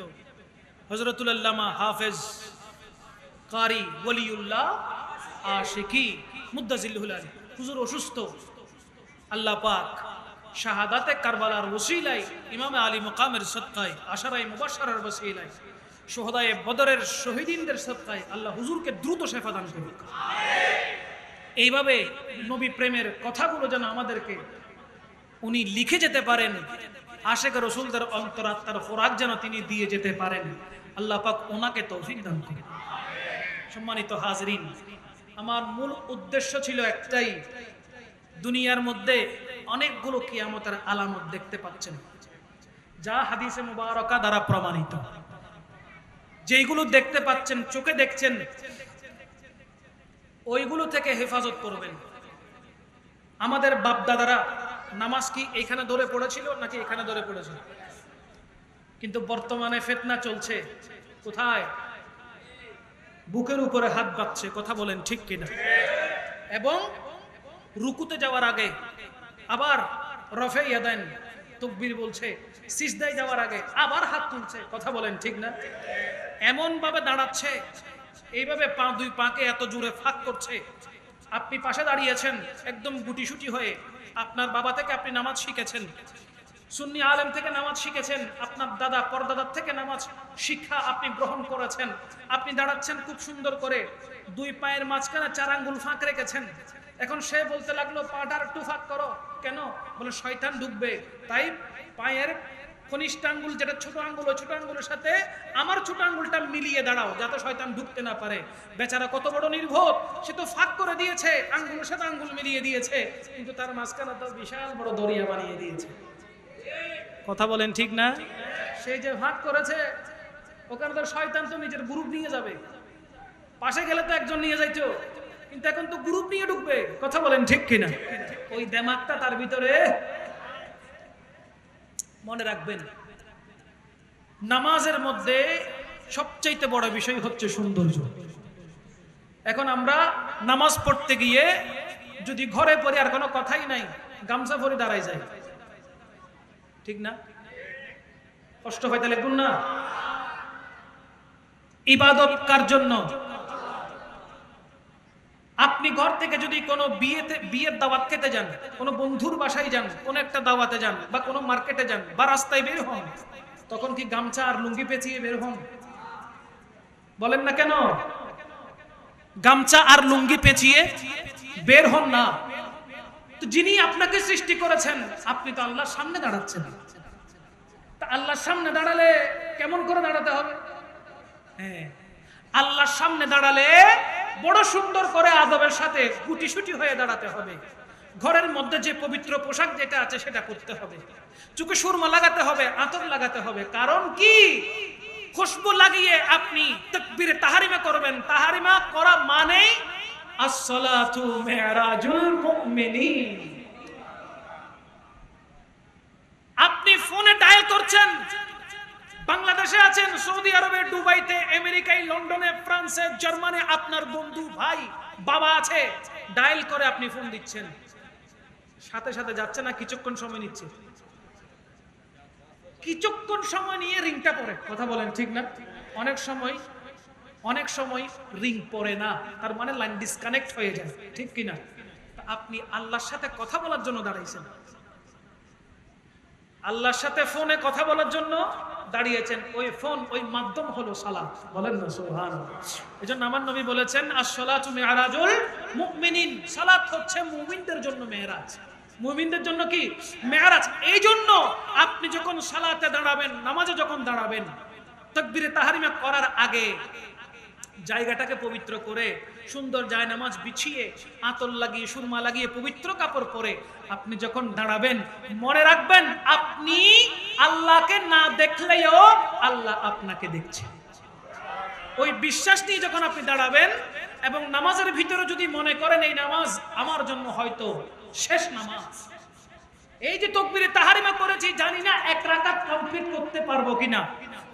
হযরতুল আল্লামা হাফেজ কারি ওলিউল্লাহ আশিকি মুদ্দাজিল্লুহুল আলী হুজুর অসুস্থ, আল্লাহ পাক শাহাদাতে কারবালার ওসিলায়, ইমামে আলী মাকামের সদকায়, আশারায়ে মুবাশশারার ওসিলায়, শুহাদায়ে বদরের শহীদিনদের সদকায় আল্লাহ হুজুরকে দ্রুত শেফা দান করুন। এইভাবে নবী প্রেমের কথাগুলো যেন আমাদেরকে উনি লিখে যেতে পারেন, আশেক রাসূলদের অন্তরাত্মার খোরাক যেন তিনি দিয়ে যেতে পারেন, আল্লাহ পাক ওনাকে তৌফিক দান করুন। সম্মানিত হাজরিন, আমার মূল উদ্দেশ্য ছিল একটাই, দুনিয়ার মধ্যে অনেকগুলো কিয়ামতের আলামত দেখতে পাচ্ছেন যা হাদিসে মুবারকা দ্বারা প্রমাণিত। যেইগুলো দেখতে পাচ্ছেন, চোখে দেখছেন, ওইগুলো থেকে হেফাজত করবেন। আমাদের বাপ দাদারা নামাজ কি এখানে ধরে পড়েছিল নাকি এখানে ধরে পড়েছিল? কিন্তু বর্তমানে ফিতনা চলছে কোথায়? বুকের উপরে হাত বাঁধছে, কথা বলেন ঠিক কিনা? এবং রুকুতে যাওয়ার আগে আবার রফে ইয়াদাইন তাকবীর বলছে, সিজদায় যাওয়ার আগে আবার হাত তুলছে, কথা বলেন ঠিক না? এমন ভাবে দাঁড়াচ্ছে, এইভাবে পা, দুই পাকে এত জোরে ফাঁক করছে। আপনি পাশে দাঁড়িয়েছেন একদম গুটিসুটি হয়ে, আপনার বাবা থেকে আপনি নামাজ শিখেছেন, সুন্নি আলেম থেকে নামাজ শিখেছেন, আপনার দাদা পরদাদার থেকে নামাজ শিক্ষা আপনি গ্রহণ করেছেন। আপনি দাঁড়াচ্ছেন খুব সুন্দর করে, দুই পায়ের মাঝখানে 4 আঙ্গুল ফাঁক রেখেছেন। এখন সে বলতে লাগলো পাটার একটু ফাঁক করো, কেন? বলে শয়তান ঢুকবে, তাই পায়ের কনিষ্ঠ আঙ্গুল যেটা ছোট আঙ্গুল, ওই ছোট আঙ্গুলের সাথে আমার ছোট আঙ্গুলটা মিলিয়ে দাঁড়াও যাতে শয়তান ঢুকতে না পারে। বেচারা কত বড় নির্বোধ, সে তো ফাঁক করে দিয়েছে, আঙ্গুলের সাথে আঙ্গুল মিলিয়ে দিয়েছে, কিন্তু তার মাঝখানে তো বিশাল বড় দরিয়া বানিয়ে দিয়েছে। কথা বলেন ঠিক না? সেই যে ভাগ করেছে ওখানে তো শয়তান তো নিজের গ্রুপ নিয়ে যাবে, পাশে গেলে তো একজন নিয়ে যাইতো, কিন্তু এখন তো গ্রুপ নিয়ে ঢুকবে। কথা বলেন ঠিক কিনা? ওই দেমাগটা তার ভিতরে। মনে রাখবেন, নামাজের মধ্যে সবচাইতে বড় বিষয় হচ্ছে সৌন্দর্য। এখন আমরা নামাজ পড়তে গিয়ে যদি ঘরে পড়ি আর কোনো কথাই নাই, গামছা পরে দাঁড়াই যায়, ঠিক না? কষ্ট হয় তাহলে কোন না? ইবাদত কার জন্য? আপনি ঘর থেকে যদি কোনো বিয়ের দাওয়াত খেতে যান, কোনো বন্ধুর বাসায় যান, কোনো একটা দাওয়াতে যান, বা কোনো মার্কেটে যান, বা রাস্তায় বের হন, তখন কি গামছা আর লুঙ্গি পেঁচিয়ে বের হন? বলেন না কেন? গামছা আর লুঙ্গি পেঁচিয়ে বের হন না। তো যিনি আপনাকে সৃষ্টি করেছেন, আপনি তো আল্লাহর সামনে দাঁড়াচ্ছেন। তা আল্লাহর সামনে দাঁড়ালে কেমন করে দাঁড়াতে হবে? হ্যাঁ, আল্লাহর সামনে দাঁড়ালে বড় সুন্দর করে আদবের সাথে গুটিসুটি হয়ে দাঁড়াতে হবে। ঘরের মধ্যে যে পবিত্র পোশাক যেটা আছে সেটা করতে হবে, চোখে সুরমা লাগাতে হবে, আতর লাগাতে হবে। কারণ কি? খুশবু লাগিয়ে আপনি তাকবীরে তাহরিমা করবেন। তাহরিমা করা মানে আসসালাতু মিরাজুল মুমিনিন। আপনি ফোনে ডায়াল করছেন, বাংলাদেশে আছেন, সৌদি আরবে, দুবাইতে, আমেরিকায়, লন্ডনে, ফ্রান্সে, জার্মানি, আপনার বন্ধু, ভাই, বাবা আছে, ডায়াল করে আপনি ফোন দিচ্ছেন, সাথে সাথে যাচ্ছে না? কিছুক্ষণ সময় নিচ্ছে, কিছুক্ষণ সময় নিয়ে রিংটা পড়ে। কথা বলেন ঠিক না? অনেক সময় রিং পড়ে না, তার মানে লাইন ডিসকানেক্ট হয়ে যায়, ঠিক কিনা? আপনি আল্লাহর সাথে কথা বলার জন্য দাঁড়াইছেন, আল্লাহর সাথে ফোনে কথা বলার জন্য দাঁড়িয়েছেন। ওই ফোন, ওই মাধ্যম হলো সালাত। বলেন না সুবহানাল্লাহ? এজন্য আমার নবী বলেছেন, আস-সালাতু মিরাজুল মুমিনিন। সালাত হচ্ছে মুমিনদের জন্য মেরাজ। মুমিনদের জন্য কি? মেরাজ। এই জন্য আপনি যখন সালাতে দাঁড়াবেন, নামাজে যখন দাঁড়াবেন, তাকবীরে তাহরিমা করার আগে জায়গাটাকে পবিত্র করে সুন্দর জায়নামাজ বিছিয়ে আতর লাগিয়ে সুরমা লাগিয়ে পবিত্র কাপড় পরে আপনি যখন দাঁড়াবেন, মনে রাখবেন আপনি আল্লাহকে না দেখলেও আল্লাহ আপনাকে দেখছে। ওই বিশ্বাস নিয়ে যখন আপনি দাঁড়াবেন, এবং নামাজের ভিতরে যদি মনে করেন এই নামাজ আমার জন্য হয়তো শেষ নামাজ, এই যে তাকবীরে তাহরিমা করেছি, জানি না এক রাকাত কমপ্লিট করতে পারবো কিনা,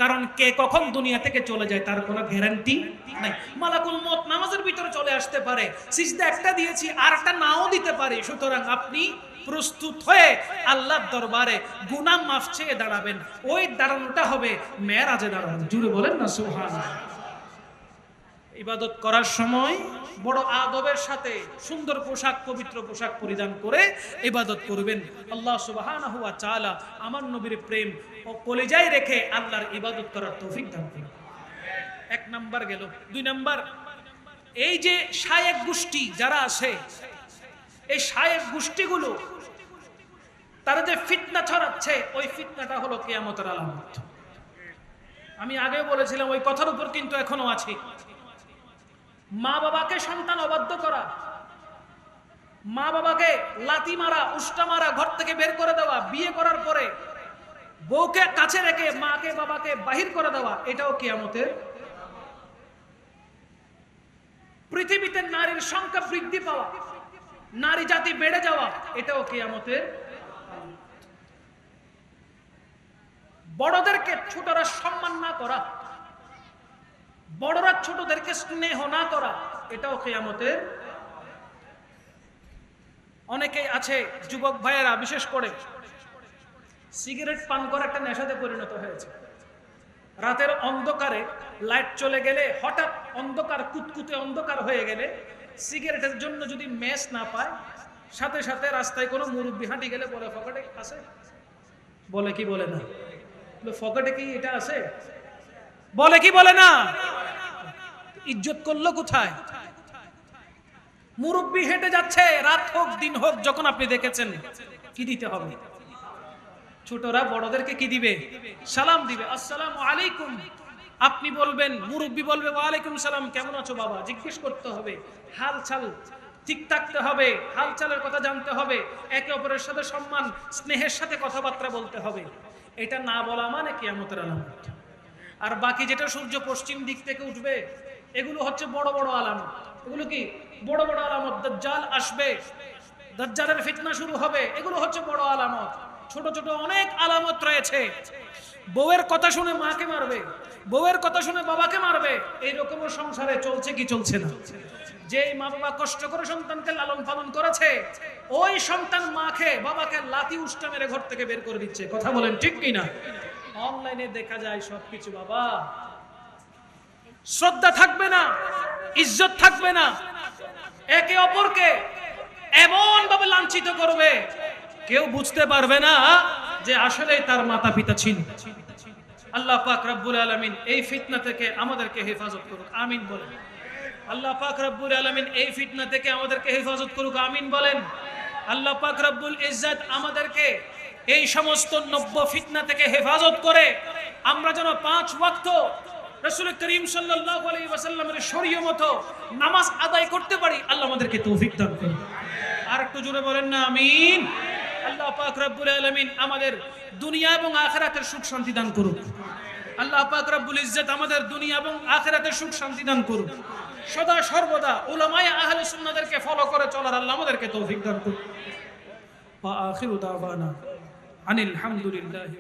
কারণ কে কখন দুনিয়া থেকে চলে যায় তার কোনো গ্যারান্টি নাই। মালাকুল মউত নামাজের ভিতরে চলে আসতে পারে, সিজদা একটা দিয়েছি আর একটা নাও দিতে পারে। সুতরাং আপনি প্রস্তুত হয়ে আল্লাহর দরবারে গুনাহ মাফ চেয়ে দাঁড়াবেন। ওই দাঁড়ানোটা হবে মেরাজে দাঁড়ানো। জুড়ে বলেন না সুবহানাল্লাহ? ইবাদত করার সময় বড় আদবের সাথে সুন্দর পোশাক, পবিত্র পোশাক পরিধান করে ইবাদত করবেন। আল্লাহ সুবহানাহু ওয়া তাআলা আমার নবীর প্রেম ও কলিজায় রেখে আল্লাহর ইবাদত করার তৌফিক দান করুন। এক নাম্বার গেল। দুই নাম্বার, এই যে শায়েক গোষ্ঠী যারা আছে, এই শায়েক গোষ্ঠীগুলো তারা যে ফিতনা ছড়াচ্ছে, ওই ফিতনাটা হলো কিয়ামতের আলামত। আমি আগেও বলেছিলাম, ওই কথার উপর কিন্তু এখনো আছে। মা বাবাকে সন্তান অবাধ্য করা, মা বাবাকে লাথি মারা, উষ্টা মারা, ঘর থেকে বের করে দেওয়া, বিয়ে করার পরে বউকে কাছে রেখে মাকে বাবাকে বাহির করে দেওয়া, এটাও কিয়ামতের। পৃথিবীতে নারীর সংখ্যা বৃদ্ধি পাওয়া, নারী জাতি বেড়ে যাওয়া, এটাও কিয়ামতের। বড়দেরকে ছোটরা সম্মান না করা, বড়রা ছোটদেরকে স্নেহ না করা, এটাও কিয়ামতের। অনেকেই আছে যুবক ভাইয়েরা বিশেষ করে সিগারেট পান করা একটা নেশাতে পরিণত হয়েছে। রাতের অন্ধকারে লাইট চলে গেলে, হঠাৎ অন্ধকার, কুতকুতে অন্ধকার হয়ে গেলে, সিগারেটের জন্য যদি ম্যাচ না পায়, সাথে সাথে রাস্তায় কোনো মুরব্বি হাঁটি গেলে বলে পকেটে আছে, বলে কি বলে না, পকেটে কি এটা আছে, বলে কি বলে না। ইজ্জত করলো কোথায়? মুরব্বি হেঁটে যাচ্ছে, রাত হোক দিন হোক, যখন আপনি দেখেছেন কি দিতে হবে? ছোটরা বড়দেরকে কি দিবে? সালাম দিবে, আসসালামু আলাইকুম। আপনি বলবেন, মুরব্বী বলবে ওয়ালাইকুম সালাম, কেমন আছো বাবা, জিজ্ঞেস করতে হবে, হালচাল ঠিক থাকতে হবে, হালচালের কথা জানতে হবে, একে অপরের সাথে সম্মান স্নেহের সাথে কথাবার্তা বলতে হবে। এটা না বলা মানে কিয়ামতের আলামত। আর বাকি যেটা সূর্য পশ্চিম দিক থেকে উঠবে, এগুলো হচ্ছে বড় বড় আলামত। এগুলো কি বড় বড় আলামত? দাজ্জাল আসবে, দাজ্জালের ফিতনা শুরু হবে, এগুলো হচ্ছে বড় আলামত। ছোট ছোট অনেক আলামত রয়েছে। বউয়ের কথা শুনে মাকে মারবে, বউয়ের কথা শুনে বাবাকে মারবে, এইরকমও সংসারে চলছে কি চলছে না? যে মা বাবা কষ্ট করে সন্তানকে লালন পালন করেছে, ওই সন্তান মাকে বাবাকে লাথি উষ্টা মেরে ঘর থেকে বের করে দিচ্ছে। কথা বলেন ঠিক কিনা? অনলাইনে দেখা যায় সবকিছু। বাবা, শ্রদ্ধা থাকবে না, ইজ্জত থাকবে না, একে অপরকে এমন ভাবে লাঞ্ছিত করবে, কেউ বুঝতে পারবে না যে আসলে তার মাতা পিতা ছিল। আল্লাহ পাক রব্বুল আলামিন এই ফিতনা থেকে আমাদেরকে হেফাজত করুক, আমিন বলেন। আল্লাহ পাক রব্বুল আলামিন এই ফিতনা থেকে আমাদেরকে হেফাজত করুক, আমিন বলেন। আল্লাহ পাক রব্বুল ইজ্জত আমাদেরকে এই সমস্ত নব্য ফিতনা থেকে হেফাজত করে আমরা যেন 5 ওয়াক্ত রাসূল করিম সাল্লাল্লাহু আলাইহি ওয়াসাল্লামের শরীয়ত মতো নামাজ আদায় করতে পারি। আল্লাহ আমাদেরকে তৌফিক দান করুন। আর একটু জোরে বলেন না আমিন। আল্লাহ পাক রব্বুল আলামিন আমাদের দুনিয়া এবং আখিরাতের সুখ শান্তি দান করুন। আল্লাহ পাক রব্বুল ইজ্জত আমাদের দুনিয়া এবং আখিরাতের সুখ শান্তি দান করুন। সদা সর্বদা উলামায়ে আহলে সুন্নাহদেরকে ফলো করে চলার আল্লাহ আমাদেরকে তৌফিক দান করুন। ওয়া আখিরু দাওয়ানা আনিল হামদুলিল্লাহি।